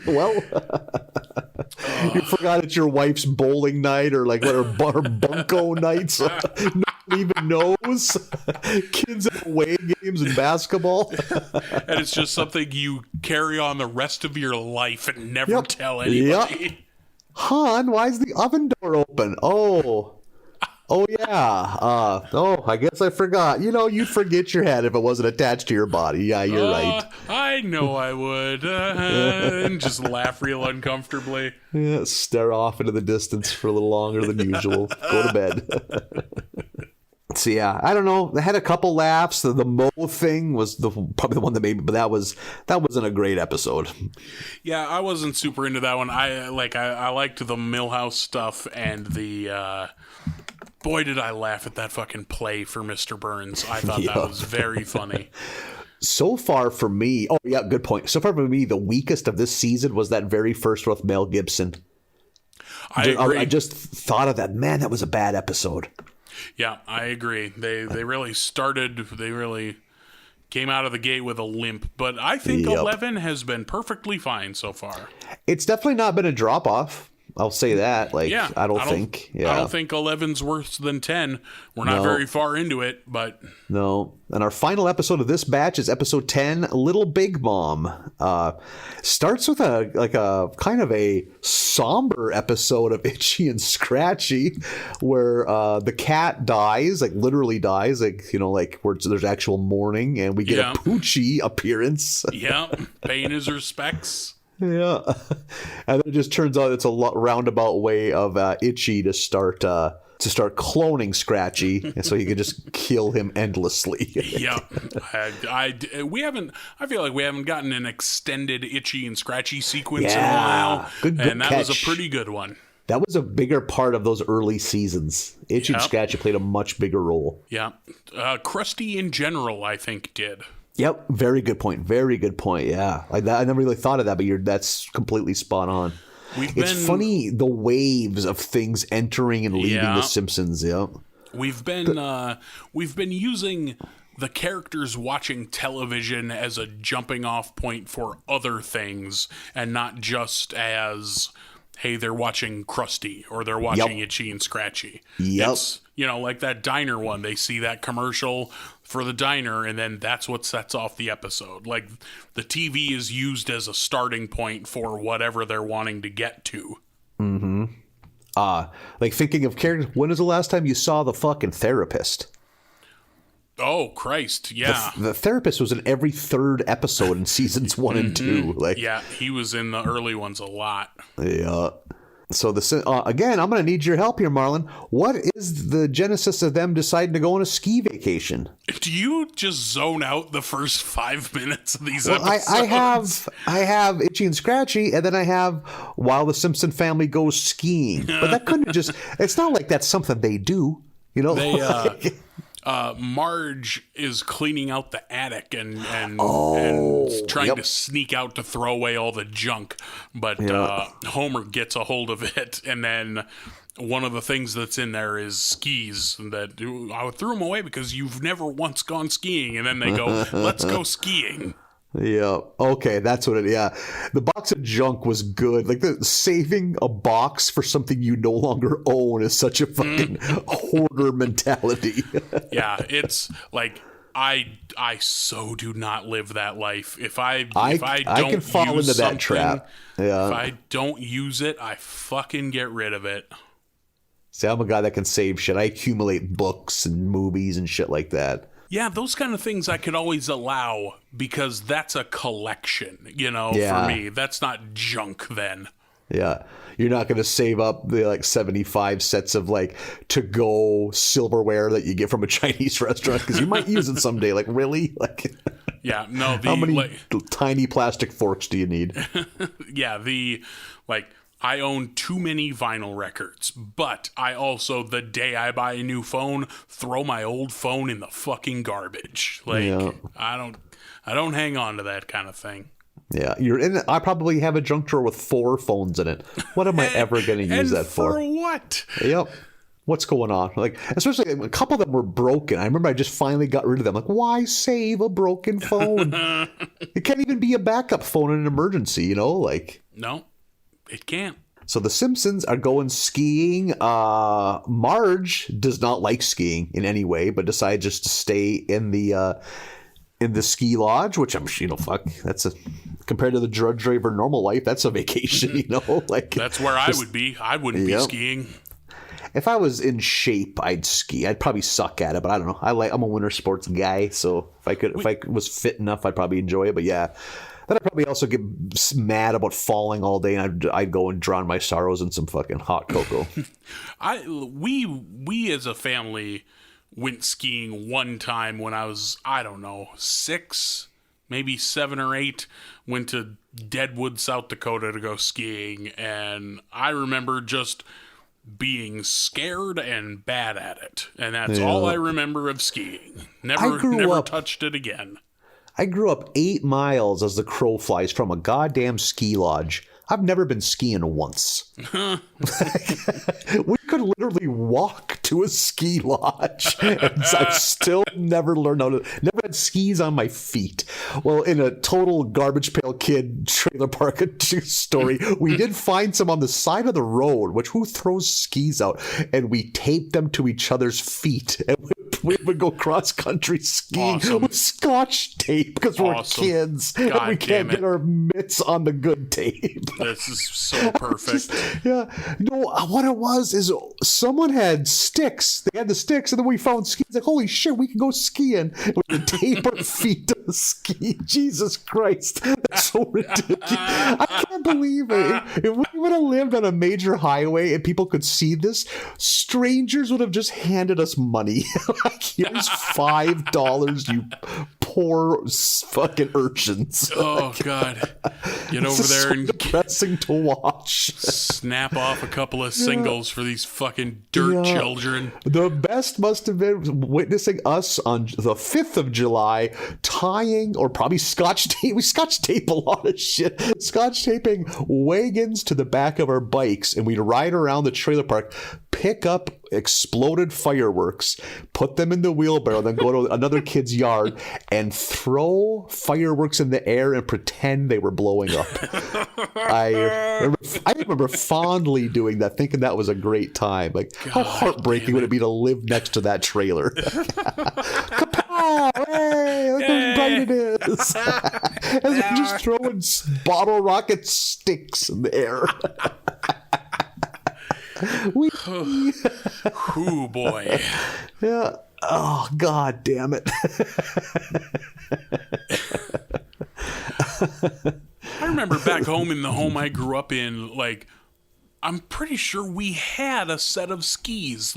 Well, you forgot it's your wife's bowling night or like what her bunko nights. No one even knows. Kids at away games and basketball. And it's just something you carry on the rest of your life and never tell anybody. Yep. Han, why is the oven door open? Oh yeah. I guess I forgot. You'd forget your head if it wasn't attached to your body. Yeah, you're right. I know I would. And just laugh real uncomfortably. Yeah, stare off into the distance for a little longer than usual. Go to bed. So yeah, I don't know. I had a couple laughs. The Mo thing was probably the one that made me, but that wasn't a great episode. Yeah, I wasn't super into that one. I liked the Millhouse stuff and the. Boy, did I laugh at that fucking play for Mr. Burns. I thought that was very funny. So far for me, good point. So far for me, the weakest of this season was that very first one with Mel Gibson. I agree. I just thought of that. Man, that was a bad episode. Yeah, I agree. They really came out of the gate with a limp. But I think 11 has been perfectly fine so far. It's definitely not been a drop-off. I'll say that. I don't think 11's worse than 10. We're not very far into it, but no. And our final episode of this batch is episode 10, Little Big Mom. Starts with a kind of a somber episode of Itchy and Scratchy, where the cat dies, like literally dies, where there's actual mourning, and we get a Poochie appearance. Yeah, paying his respects. Yeah, and it just turns out it's a roundabout way of Itchy to start cloning Scratchy, and so he can just kill him endlessly. Yeah, I feel like we haven't gotten an extended Itchy and Scratchy sequence in a while, good and that catch. was a pretty good one. That was a bigger part of those early seasons. Itchy and Scratchy played a much bigger role. Yeah, Krusty in general, I think, did. Yep, very good point. Yeah, I never really thought of that, but that's completely spot on. It's funny the waves of things entering and leaving The Simpsons. Yeah, we've been using the characters watching television as a jumping off point for other things, and not just as, hey, they're watching Krusty or they're watching Itchy and Scratchy. Yep. It's, like that diner one. They see that commercial for the diner, and then that's what sets off the episode. Like, the TV is used as a starting point for whatever they're wanting to get to. Mm-hmm. Like, thinking of characters, when was the last time you saw the fucking therapist? Oh, Christ, yeah. The therapist was in every third episode in seasons 1 and 2. Like, yeah, he was in the early ones a lot. Yeah. So again, I'm going to need your help here, Marlin. What is the genesis of them deciding to go on a ski vacation? Do you just zone out the first 5 minutes of these episodes? I have Itchy and Scratchy, and then I have while the Simpson family goes skiing. But that couldn't just. It's not like that's something they do, Marge is cleaning out the attic and trying yep. to sneak out to throw away all the junk, but Homer gets a hold of it, and then one of the things that's in there is skis that I threw them away because you've never once gone skiing, and then they go, let's go skiing. Yeah. Okay, that's what it. Yeah, the box of junk was good. Like saving a box for something you no longer own is such a fucking hoarder mentality. Yeah, it's like I so do not live that life. If I don't I can fall use into that trap. Yeah. If I don't use it, I fucking get rid of it. See, I'm a guy that can save shit. I accumulate books and movies and shit like that. Yeah, those kind of things I could always allow because that's a collection, Yeah. for me. That's not junk then. Yeah. You're not going to save up the 75 sets of to-go silverware that you get from a Chinese restaurant because you might use it someday. Like, really? Yeah, no. How many tiny plastic forks do you need? Yeah, I own too many vinyl records, but I also, the day I buy a new phone, throw my old phone in the fucking garbage. I don't hang on to that kind of thing. Yeah, I probably have a junk drawer with 4 phones in it. What am I ever going to use that for? For what? Yep. What's going on? Especially a couple of them were broken. I remember I just finally got rid of them. Why save a broken phone? It can't even be a backup phone in an emergency, No, it can't. So the Simpsons are going skiing. Marge does not like skiing in any way, but decides just to stay in the ski lodge, which I'm, fuck, compared to the drudge driver normal life, that's a vacation, That's where I would be. I wouldn't be skiing. If I was in shape, I'd ski. I'd probably suck at it, but I don't know. I'm a winter sports guy, so if I was fit enough, I'd probably enjoy it. But yeah. Then I'd probably also get mad about falling all day, and I'd go and drown my sorrows in some fucking hot cocoa. We as a family went skiing one time when I was, I don't know, 6, maybe 7 or 8. Went to Deadwood, South Dakota to go skiing, and I remember just being scared and bad at it, and that's all I remember of skiing. Never touched it again. I grew up 8 miles as the crow flies from a goddamn ski lodge. I've never been skiing once. We could literally walk to a ski lodge, and I've still never learned never had skis on my feet. Well, in a total garbage pail kid trailer park story, we did find some on the side of the road, who throws skis out? And we taped them to each other's feet, and we would go cross-country skiing with Scotch tape because we're kids and we can't get our mitts on the good tape. This is so perfect. What it was is someone had sticks. They had the sticks, and then we found skis. Holy shit, we can go skiing. We could tape our feet to the ski. Jesus Christ, that's so ridiculous. I can't believe it. If we would have lived on a major highway and people could see this, strangers would have just handed us money. Here's $5, you poor fucking urchins. Oh God, get over there and depressing to watch. Snap off a couple of singles for these fucking dirt children. The best must have been witnessing us on the 5th of July tying, or probably scotch tape. We scotch tape a lot of shit. Scotch taping wagons to the back of our bikes, and we'd ride around the trailer park, pick up exploded fireworks, put them in the wheelbarrow, then go to another kid's yard and throw fireworks in the air and pretend they were blowing up. I remember fondly doing that, thinking that was a great time. How heartbreaking would it be to live next to that trailer? Kapow! Hey, look how bright it is. And they're just throwing bottle rocket sticks in the air. Ooh, boy. Yeah. Oh, God damn it. I remember back home in the home I grew up in, I'm pretty sure we had a set of skis,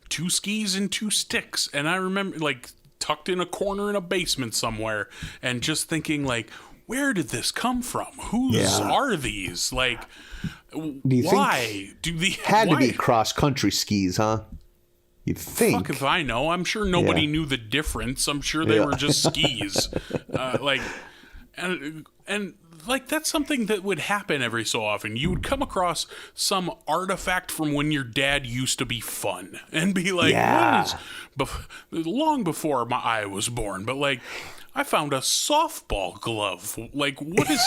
2 skis and 2 sticks. And I remember, tucked in a corner in a basement somewhere, and just thinking, where did this come from? Whose are these? Do you why? Think to be cross-country skis, huh? You'd think. Fuck if I know. I'm sure nobody knew the difference. I'm sure they were just skis. And like that's something that would happen every so often. You would come across some artifact from when your dad used to be fun and be like, long before I was born, but like, I found a softball glove. Like, what is...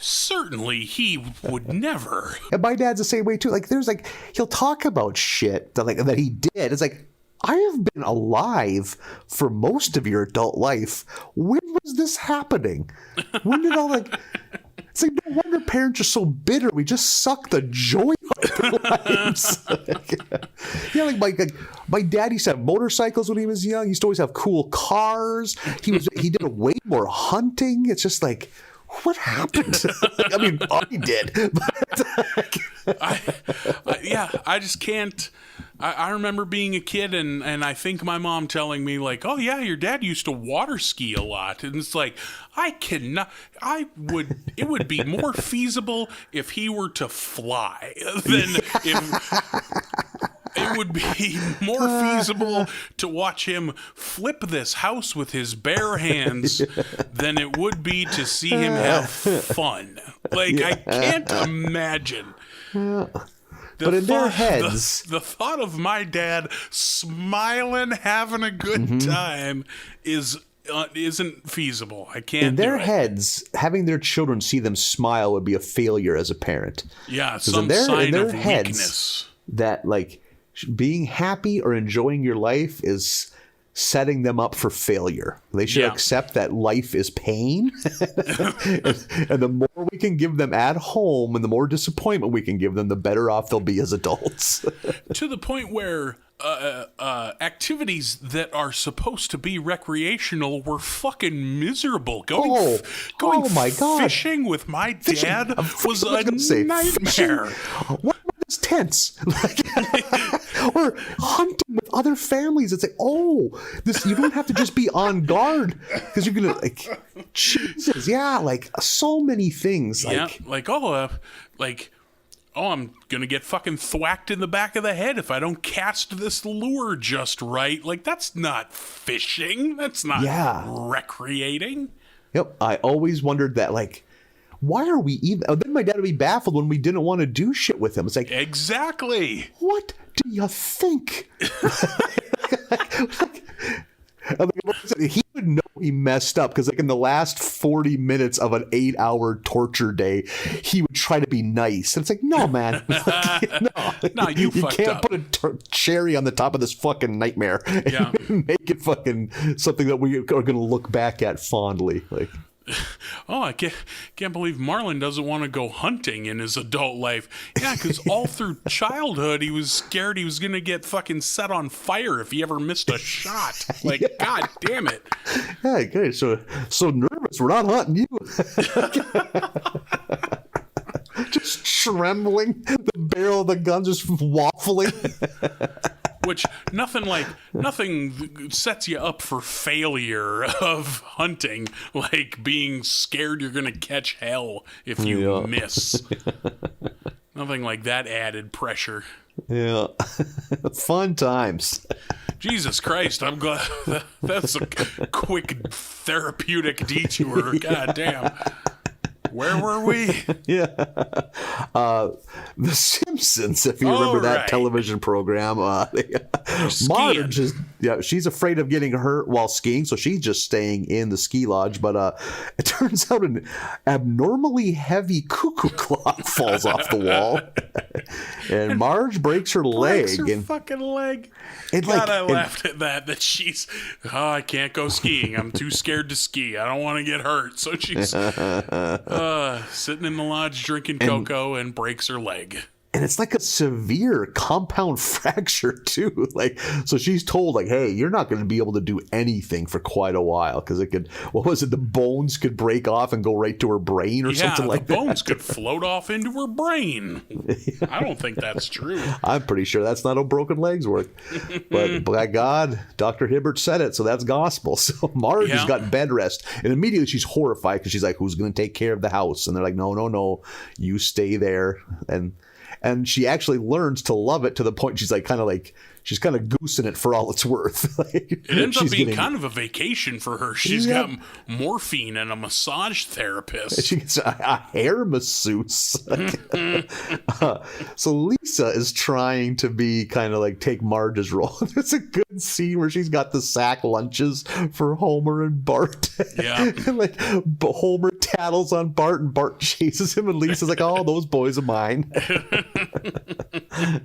Certainly he would never. And my dad's the same way too. Like there's like, he'll talk about shit that he did. It's like, I have been alive for most of your adult life. When was this happening? When did all like... It's like, no wonder parents are so bitter. We just suck the joy out of their lives. Like my dad used to have motorcycles when he was young. He used to always have cool cars. He did way more hunting. It's just like, what happened? I mean, I did. But I just can't. I remember being a kid and I think my mom telling me like, oh yeah, your dad used to water ski a lot. And it's like, it would be more feasible if he were to fly than it would be more feasible to watch him flip this house with his bare hands than it would be to see him have fun. Like, I can't imagine. But in their heads... The thought of my dad smiling, having a good time isn't feasible. I can't. In their heads, having their children see them smile would be a failure as a parent. Yeah, some sign of heads, weakness. That, like, being happy or enjoying your life is setting them up for failure. They should accept that life is pain. and the more we can give them at home and the more disappointment we can give them, the better off they'll be as adults. To the point where activities that are supposed to be recreational were fucking miserable. Going fishing with my dad was a nightmare. What is tense? Or hunting with other families. It's like, you don't have to just be on guard because you're gonna Jesus, so many things. I'm gonna get fucking thwacked in the back of the head if I don't cast this lure just right. Like, that's not fishing. That's not recreating. Yep, I always wondered that. Like, why are we even? Then my dad would be baffled when we didn't want to do shit with him. It's like, exactly. What do you think? He would know he messed up because, like, in the last 40 minutes of an 8-hour torture day, he would try to be nice. And it's like, no, man, no, you can't put a cherry on the top of this fucking nightmare and make it fucking something that we are going to look back at fondly, like. I can't believe Marlin doesn't want to go hunting in his adult life. Yeah, because all through childhood, he was scared he was going to get fucking set on fire if he ever missed a shot. Like, God damn it. Yeah, okay, so nervous. We're not hunting you. Just trembling. The barrel of the gun just waffling. Which nothing sets you up for failure of hunting like being scared you're gonna catch hell if you miss. Nothing like that added pressure. Yeah. Fun times. Jesus Christ, I'm glad that's a quick therapeutic detour. God damn. Where were we? Yeah. The Simpsons, if you remember that television program. Marge she's afraid of getting hurt while skiing, so she's just staying in the ski lodge. But it turns out an abnormally heavy cuckoo clock falls off the wall. And Marge breaks her leg. Fucking leg. I laughed at that she's, I can't go skiing. I'm too scared to ski. I don't want to get hurt. So she's sitting in the lodge drinking cocoa and breaks her leg. And it's like a severe compound fracture too. Like, so she's told, like, hey, you're not going to be able to do anything for quite a while because it could, the bones could break off and go right to her brain or something like that. The bones could float off into her brain. I don't think that's true. I'm pretty sure that's not how broken legs work. But by God, Dr. Hibbert said it, so that's gospel. So Marge has got bed rest. And immediately she's horrified because she's like, who's going to take care of the house? And they're like, no, you stay there. And she actually learns to love it to the point she's like kind of like she's kind of goosing it for all it's worth. It ends up being kind of a vacation for her. She's got morphine and a massage therapist. She gets a hair masseuse. So Lisa is trying to be kind of like take Marge's role. There's a good scene where she's got the sack lunches for Homer and Bart. Yeah. And like Homer tattles on Bart and Bart chases him and Lisa's like, oh, those boys of mine.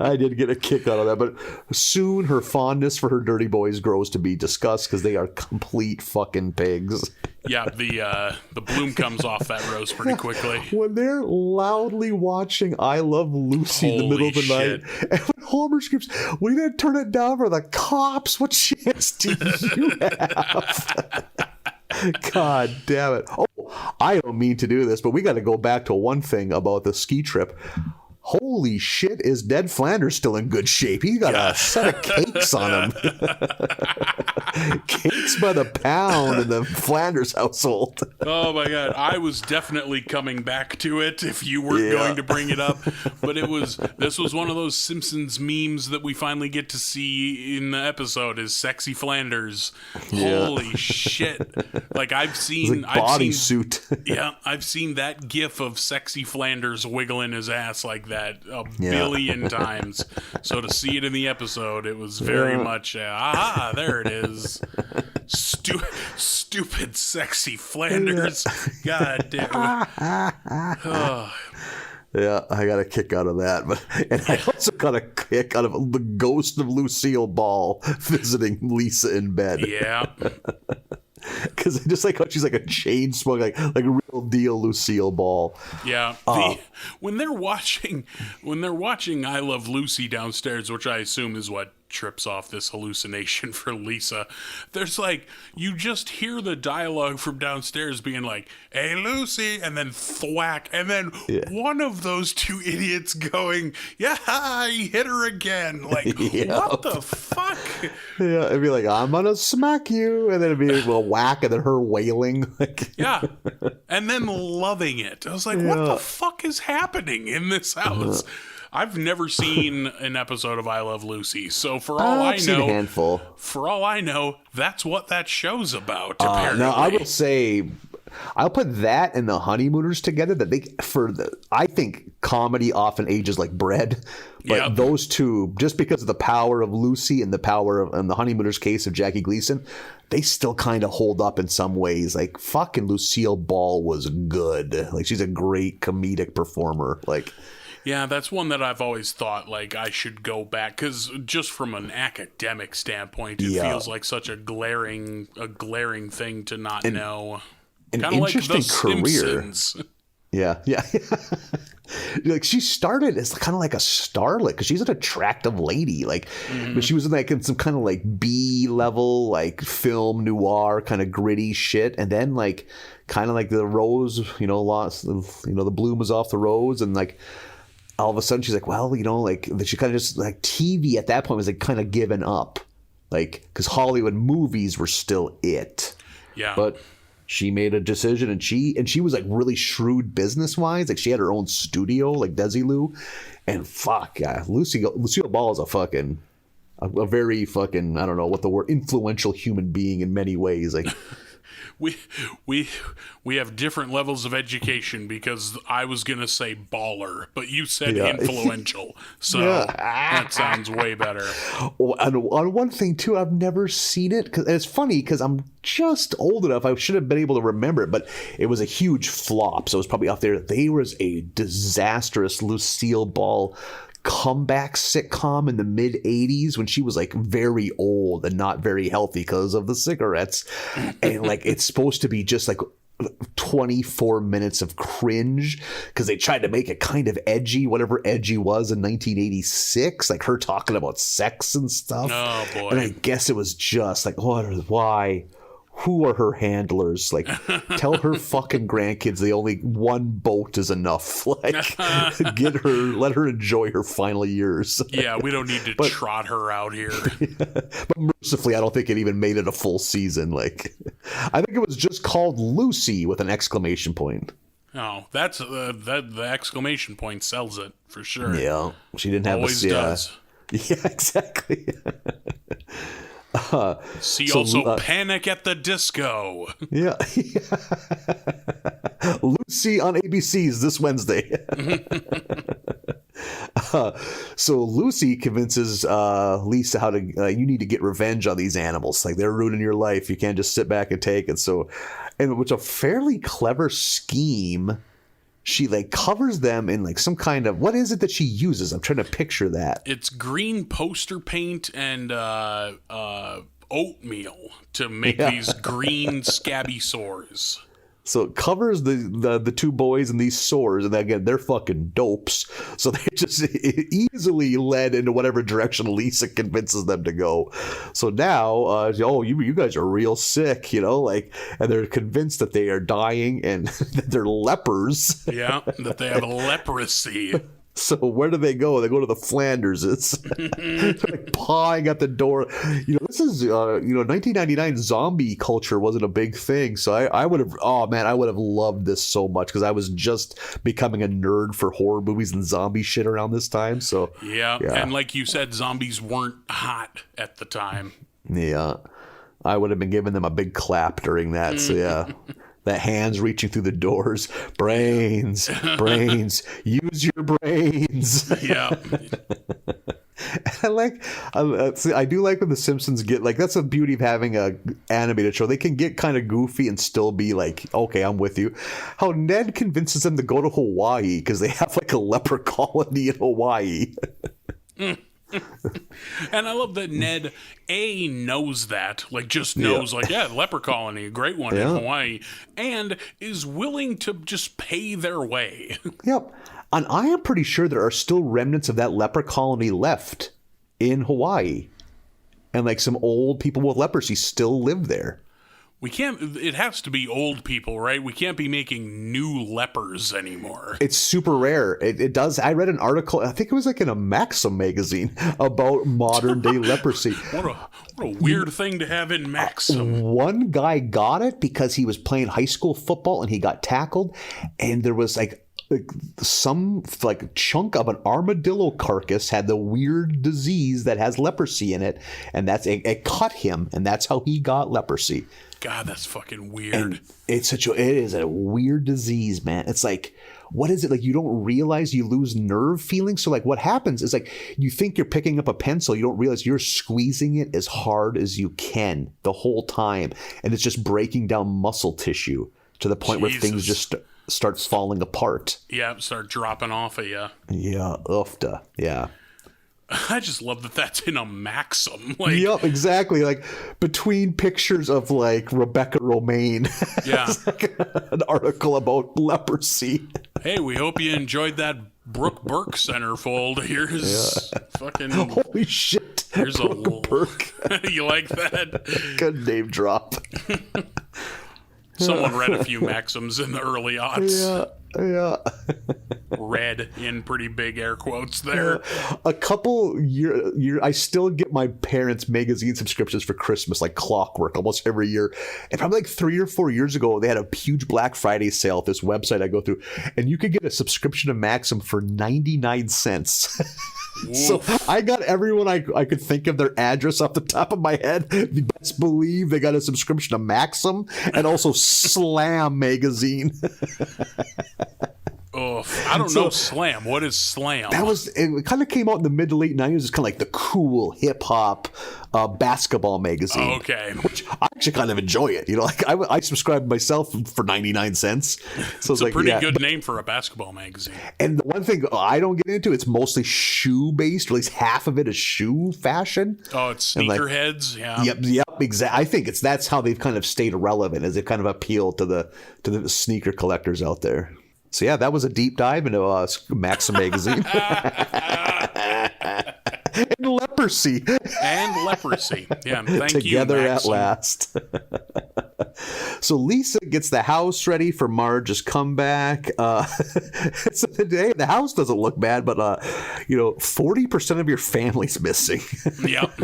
I did get a kick out of that, but soon her fondness for her dirty boys grows to be disgust because they are complete fucking pigs. Yeah, the bloom comes off that rose pretty quickly. When they're loudly watching I Love Lucy in the middle of the night, and when Homer screams, we didn't turn it down for the cops, what chance do you have? God damn it. Oh, I don't mean to do this, but we got to go back to one thing about the ski trip. Holy shit, is Ned Flanders still in good shape? He got a set of cakes on him. Cakes by the pound in the Flanders household. Oh my God. I was definitely coming back to it if you weren't going to bring it up. But this was one of those Simpsons memes that we finally get to see in the episode is Sexy Flanders. Yeah. Holy shit. Like I've seen bodysuit. Yeah, I've seen that gif of Sexy Flanders wiggling his ass like that a billion times. So to see it in the episode, it was very much there it is. Stupid Sexy Flanders. God damn it. Oh. Yeah, I got a kick out of that, and I also got a kick out of the ghost of Lucille Ball visiting Lisa in bed. Yeah. Because I just like how she's like a chain smoker, like a real deal Lucille Ball. Yeah. When they're watching I Love Lucy downstairs, which I assume is what trips off this hallucination for Lisa, there's like, you just hear the dialogue from downstairs being like, hey Lucy, and then thwack, and then one of those two idiots going, yeah, he hit her again. Like, what the fuck? Yeah, it'd be like, I'm gonna smack you, and then it'd be a little whack, and then her wailing. Yeah, and then loving it. I was like, what the fuck is happening in this house? I've never seen an episode of I Love Lucy, so for all I know, a handful. For all I know, that's what that show's about. Apparently, now I will say, I'll put that and the Honeymooners together. I think comedy often ages like bread, but those two, just because of the power of Lucy and the power of, in the Honeymooners case of Jackie Gleason, they still kind of hold up in some ways. Like fucking Lucille Ball was good. Like she's a great comedic performer. Like. Yeah, that's one that I've always thought, like, I should go back, because just from an academic standpoint, it feels like such a glaring thing to not know. An interesting like career. Simpsons. Yeah. Like she started as kind of like a starlet because she's an attractive lady. Like but she was in some kind of like B level like film noir kind of gritty shit, and then like kind of like the rose, the bloom was off the rose, and like. All of a sudden she's like, well, like she kind of just like TV at that point was like kind of given up, like because Hollywood movies were still it. Yeah. But she made a decision, and she was like really shrewd business wise. Like she had her own studio, like Desilu, and fuck yeah, Lucille Ball is a very fucking I don't know what the word influential human being in many ways. Like. We have different levels of education because I was gonna say baller, but you said influential, so that sounds way better. Oh, and on one thing too, I've never seen it, and it's funny because I'm just old enough. I should have been able to remember it, but it was a huge flop, so it was probably out there. There was a disastrous Lucille Ball comeback sitcom in the mid 80s when she was like very old and not very healthy because of the cigarettes, and like it's supposed to be just like 24 minutes of cringe because they tried to make it kind of edgy, whatever edgy was in 1986, like her talking about sex and stuff. Oh boy. And I guess it was just like why who are her handlers? Like, tell her fucking grandkids the only one boat is enough. Like, let her enjoy her final years. Yeah, we don't need to trot her out here. But mercifully, I don't think it even made it a full season. Like, I think it was just called Lucy with an exclamation point. Oh, that's the exclamation point sells it for sure. Yeah, she didn't have always does. Yeah, exactly. See also Panic at the Disco. Yeah. Lucy on ABC's this Wednesday. So Lucy convinces Lisa how to you need to get revenge on these animals. Like, they're ruining your life. You can't just sit back and take it. So, and it's a fairly clever scheme. She like covers them in like some kind of, what is it that she uses? I'm trying to picture that. It's green poster paint and oatmeal to make these green scabby sores. So it covers the two boys and these sores, and again, they're fucking dopes. So they just easily led into whatever direction Lisa convinces them to go. So now, you guys are real sick, like, and they're convinced that they are dying and that they're lepers. Yeah, that they have leprosy. So where do they go? They go to the Flanderses. They're like pawing at the door. This is 1999 zombie culture wasn't a big thing. So I would have loved this so much because I was just becoming a nerd for horror movies and zombie shit around this time. So yeah. And like you said, zombies weren't hot at the time. Yeah, I would have been giving them a big clap during that. So yeah. The hands reaching through the doors. Brains. Use your brains. Yeah. I do like when the Simpsons get, like, that's the beauty of having a animated show. They can get kind of goofy and still be like, okay, I'm with you. How Ned convinces them to go to Hawaii because they have like a leper colony in Hawaii. And I love that Ned knows that, like, just knows, like, leper colony, a great one in Hawaii, and is willing to just pay their way. Yep. And I am pretty sure there are still remnants of that leper colony left in Hawaii. And like some old people with leprosy still live there. It has to be old people, right? We can't be making new lepers anymore. It's super rare. It does. I read an article, I think it was like in a Maxim magazine, about modern day leprosy. What a weird thing to have in Maxim. One guy got it because he was playing high school football and he got tackled, and there was like some like chunk of an armadillo carcass had the weird disease that has leprosy in it, and it cut him, and that's how he got leprosy. God, that's fucking weird. And it is a weird disease, man. It's like, what is it? Like, you don't realize you lose nerve feeling. So like what happens is, like, you think you're picking up a pencil. You don't realize you're squeezing it as hard as you can the whole time. And it's just breaking down muscle tissue to the point where things just start falling apart. Yeah, start dropping off of you. Yeah, ufta. Yeah. I just love that that's in a Maxim. Like, yep, exactly. Like, between pictures of like Rebecca Romaine. Yeah. Like an article about leprosy. Hey, we hope you enjoyed that Brooke Burke centerfold. Here's fucking... Holy shit. Here's Brooke Burke. You like that? Good name drop. Someone read a few Maxims in the early aughts. Yeah. Read in pretty big air quotes there. A couple year, I still get my parents' magazine subscriptions for Christmas like clockwork almost every year. And probably like 3 or 4 years ago, they had a huge Black Friday sale at this website I go through, and you could get a subscription to Maxim for 99 cents. So I got everyone I could think of their address off the top of my head. You best believe they got a subscription to Maxim and also Slam magazine. Oh, I don't know Slam. What is Slam? It kind of came out in the mid to late 90s. It's kind of like the cool hip hop basketball magazine. Okay. Which I actually kind of enjoy it. Like I subscribed myself for 99 cents. So it's a pretty good name for a basketball magazine. And the one thing I don't get into, it's mostly shoe based, or at least half of it is shoe fashion. Oh, it's sneakerheads. Yeah. Yep. Exactly. I think that's how they've kind of stayed relevant, as they kind of appeal to the sneaker collectors out there. So yeah, that was a deep dive into Maxim magazine. And leprosy. Yeah, thank you, Together at last. So Lisa gets the house ready for Marge's comeback. So the house doesn't look bad, but 40% of your family's missing. Yep.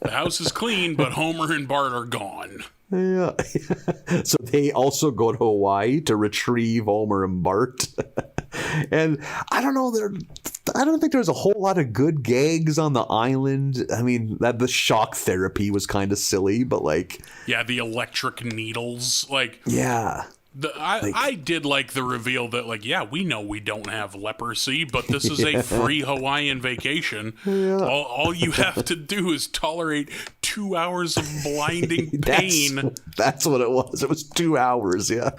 The house is clean, but Homer and Bart are gone. Yeah. So they also go to Hawaii to retrieve Homer and Bart. And I don't know, I don't think there was a whole lot of good gags on the island. I mean, the shock therapy was kind of silly, but like, yeah, the electric needles, like, yeah. I did like the reveal that, like, yeah, we know we don't have leprosy, but this is a free Hawaiian vacation. Yeah. All you have to do is tolerate 2 hours of blinding pain. That's what it was. It was 2 hours, yeah.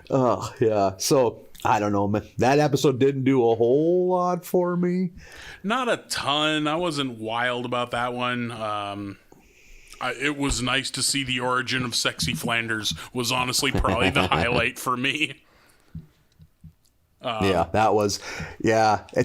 Oh, yeah. So, I don't know, man. That episode didn't do a whole lot for me. Not a ton. I wasn't wild about that one. It was nice to see the origin of Sexy Flanders was honestly probably the highlight for me. It's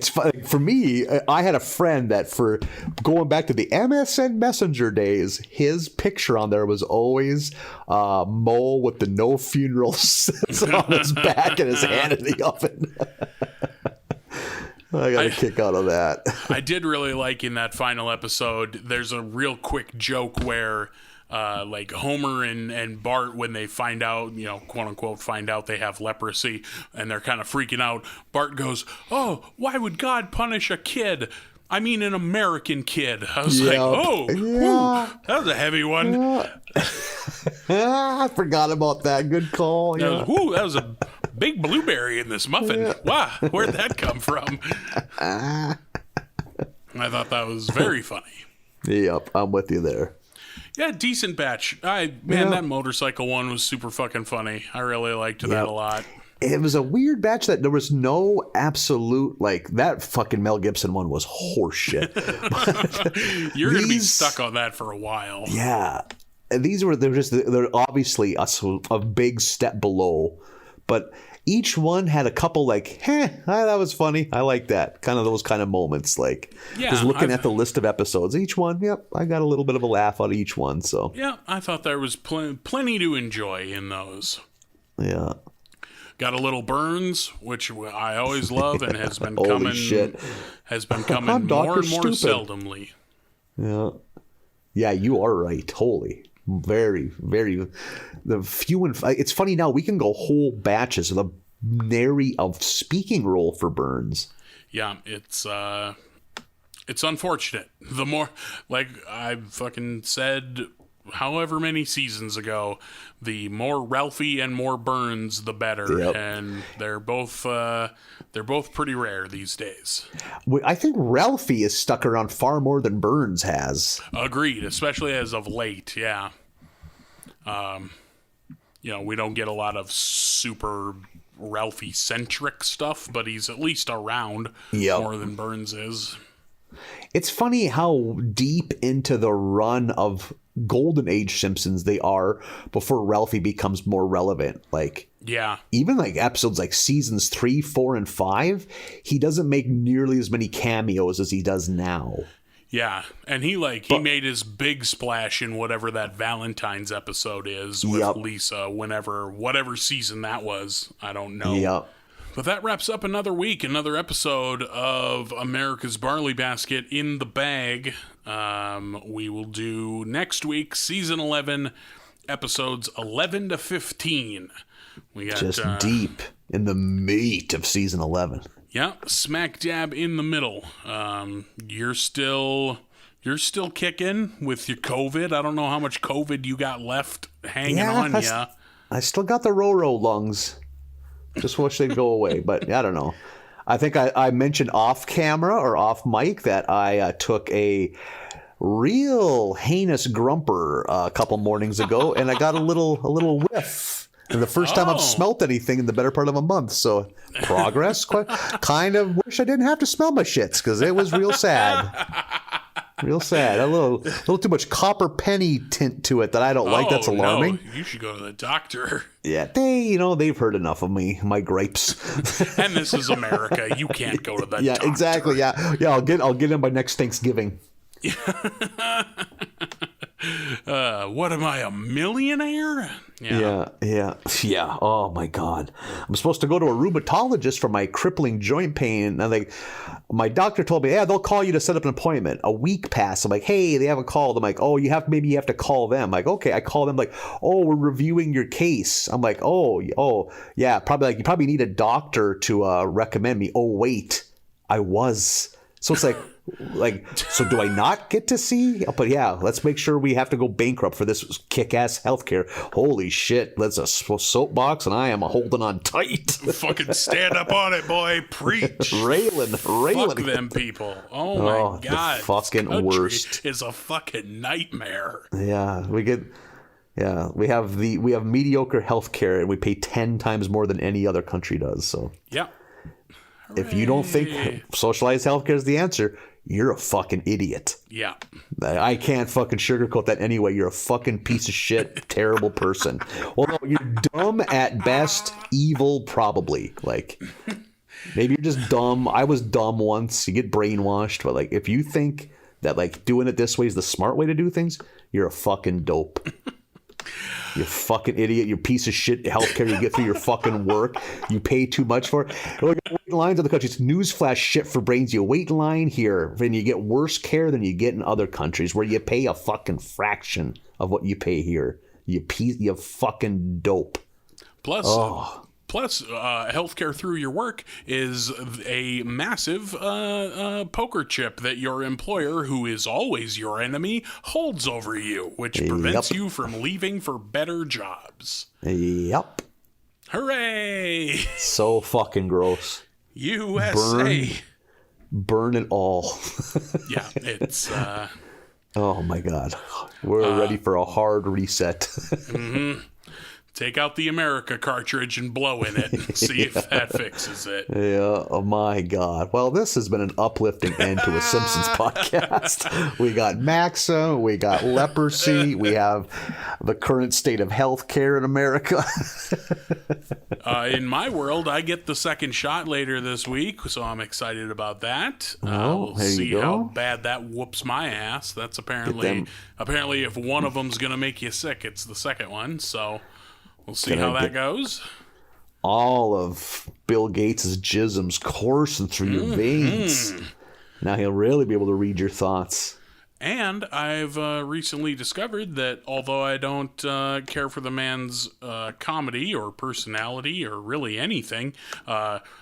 funny. For me, I had a friend that for going back to the MSN Messenger days, his picture on there was always Mo with the no funeral on his back and his hand in the oven. I got a kick out of that. I did really like in that final episode, there's a real quick joke where like Homer and Bart, when they find out, quote unquote, find out they have leprosy and they're kind of freaking out, Bart goes, "Oh, why would God punish a kid? I mean, an American kid." I was like, oh, whew, that was a heavy one. Yeah. I forgot about that. Good call. That was a big blueberry in this muffin. Yeah. Wow, where'd that come from? I thought that was very funny. Yep, I'm with you there. Yeah, decent batch. That motorcycle one was super fucking funny. I really liked that a lot. It was a weird batch that there was no absolute, like, that fucking Mel Gibson one was horseshit. You're going to be stuck on that for a while. Yeah. They're obviously a big step below, but each one had a couple like, that was funny. I like that. Kind of those kind of moments. Like, just looking at the list of episodes, each one, I got a little bit of a laugh out of each one. So yeah, I thought there was plenty to enjoy in those. Yeah. Got a little Burns, which I always love and has been coming more and more seldomly. Yeah. Yeah, you are right. Holy. Very, very. It's funny now, we can go whole batches of the nary of speaking role for Burns. Yeah, it's unfortunate. The more, like I fucking said however many seasons ago, the more Ralphie and more Burns, the better. Yep. And they're both pretty rare these days. I think Ralphie is stuck around far more than Burns has. Agreed, especially as of late. Yeah. We don't get a lot of super Ralphie-centric stuff, but he's at least around more than Burns is. It's funny how deep into the run of Golden Age Simpsons they are before Ralphie becomes more relevant. Like, yeah, even like episodes like seasons 3, 4, and 5, he doesn't make nearly as many cameos as he does now. Yeah, and he made his big splash in whatever that Valentine's episode is with Lisa, whatever season that was. I don't know. Yep. But that wraps up another week, another episode of America's Barley Basket in the bag. We will do next week, season 11, episodes 11 to 15. We got just deep in the meat of season 11. Yeah, smack dab in the middle. You're still kicking with your COVID. I don't know how much COVID you got left hanging on you. I still got the Roro lungs. Just wish they'd go away, but I don't know. I think I mentioned off camera or off mic that I took a real heinous grumper a couple mornings ago, and I got a little whiff. And the first time I've smelt anything in the better part of a month. So progress. Kind of wish I didn't have to smell my shits because it was real sad. Real sad. A little too much copper penny tint to it that I don't like. That's alarming. No. You should go to the doctor. Yeah, they've heard enough of me, my gripes. And this is America. You can't go to the doctor. Yeah, exactly. Yeah. I'll get in by next Thanksgiving. What am I, a millionaire? Yeah. Oh my God. I'm supposed to go to a rheumatologist for my crippling joint pain. And my doctor told me, they'll call you to set up an appointment. A week passed. I'm like, hey, they haven't called. I'm like, oh, maybe you have to call them. I'm like, okay. I call them like, oh, we're reviewing your case. I'm like, oh, yeah, probably you probably need a doctor to recommend me. Oh, wait. I was. So it's so do I not get to see? But yeah, let's make sure we have to go bankrupt for this kick-ass healthcare. Holy shit, that's a soapbox, and I am holding on tight. Fucking stand up on it, boy. Preach. Railing. Fuck them people. Oh my God. The fucking worst. Is a fucking nightmare. Yeah, we have mediocre healthcare, and we pay 10 times more than any other country does. So yeah. If you don't think socialized healthcare is the answer, you're a fucking idiot. Yeah. I can't fucking sugarcoat that anyway. You're a fucking piece of shit, terrible person. Well, no, you're dumb at best, evil probably. Like, maybe you're just dumb. I was dumb once. You get brainwashed. But, like, if you think that, like, doing it this way is the smart way to do things, you're a fucking dope. You fucking idiot. You piece of shit healthcare you get through your fucking work. You pay too much for it. Look at waiting lines in the country. It's newsflash shit for brains. You wait in line here and you get worse care than you get in other countries where you pay a fucking fraction of what you pay here. You fucking dope. Plus, healthcare through your work is a massive poker chip that your employer, who is always your enemy, holds over you, which prevents you from leaving for better jobs. Yep. Hooray! So fucking gross. USA. Burn it all. Yeah, it's... Oh my God. We're ready for a hard reset. Mm-hmm. Take out the America cartridge and blow in it and see if that fixes it. Yeah, oh my God. Well, this has been an uplifting end to a Simpsons podcast. We got Maxim, we got leprosy, we have the current state of healthcare in America. In my world, I get the second shot later this week, so I'm excited about that. We'll see how bad that whoops my ass. That's apparently if one of them's going to make you sick, it's the second one, so... We'll see how that goes. All of Bill Gates' jisms coursing through your veins. Now he'll really be able to read your thoughts. And I've recently discovered that although I don't care for the man's comedy or personality or really anything,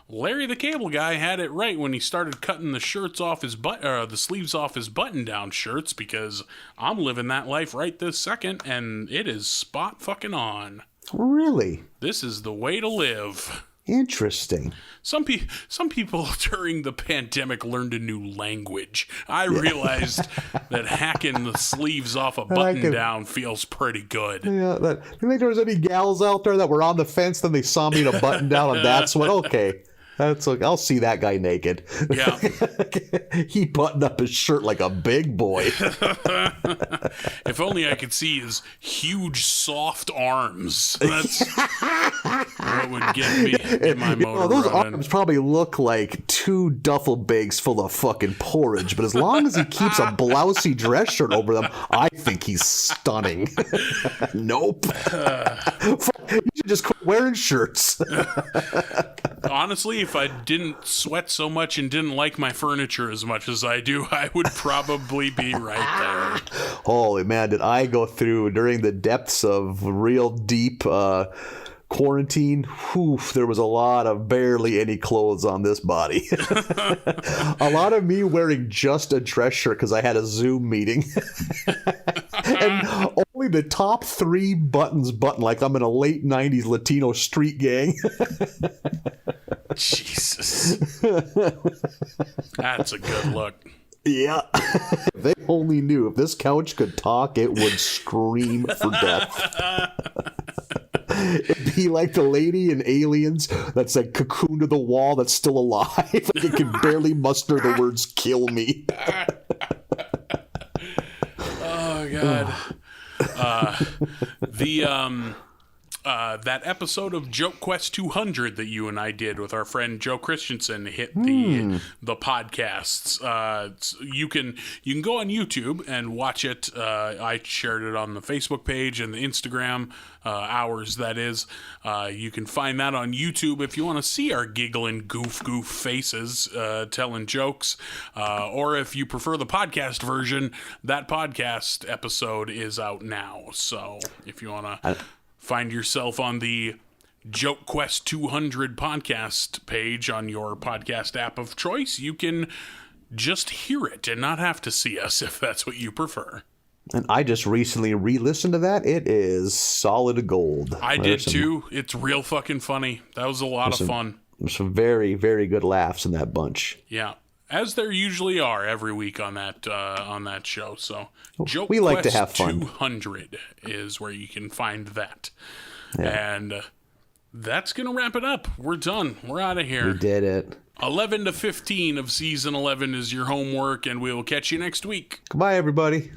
Larry the Cable Guy had it right when he started cutting the shirts off his the sleeves off his button-down shirts, because I'm living that life right this second, and it is spot fucking on. Really? This is the way to live. Interesting. Some people during the pandemic learned a new language. I realized that hacking the sleeves off a button down feels pretty good. Yeah, you think there was any gals out there that were on the fence, then they saw me in a button down, and that's what, okay. I'll see that guy naked. Yeah. He buttoned up his shirt like a big boy. If only I could see his huge, soft arms. That's what would get me in my motor those running. arms probably look like 2 duffel bags full of fucking porridge, but as long as he keeps a blousy dress shirt over them, I think he's stunning. Nope. You should just quit wearing shirts. Honestly, if I didn't sweat so much and didn't like my furniture as much as I do, I would probably be right there. Holy man, did I go through during the depths of real deep quarantine? Whew, there was a lot of barely any clothes on this body. A lot of me wearing just a dress shirt because I had a Zoom meeting. And only the top 3 buttons button like I'm in a late 90s Latino street gang. Jesus. That's a good look. Yeah. If they only knew if this couch could talk, it would scream for death. It'd be like the lady in Aliens that's like cocooned to the wall that's still alive. Like it can barely muster the words "kill me." Oh God. That episode of Joke Quest 200 that you and I did with our friend Joe Christensen hit the podcasts. You can go on YouTube and watch it. I shared it on the Facebook page and the Instagram hours. That is, you can find that on YouTube if you want to see our giggling goof faces telling jokes, or if you prefer the podcast version, that podcast episode is out now. So if you want to find yourself on the Joke Quest 200 podcast page on your podcast app of choice. You can just hear it and not have to see us if that's what you prefer. And I just recently re-listened to that. It is solid gold. I did too. It's real fucking funny. That was a lot of fun. There's some very, very good laughs in that bunch. Yeah, as there usually are every week on that show. So, Joke We like Quest to have fun. 200 is where you can find that. Yeah. And that's gonna wrap it up. We're done. We're out of here. We did it. 11 to 15 of season 11 is your homework, and we will catch you next week. Goodbye, everybody.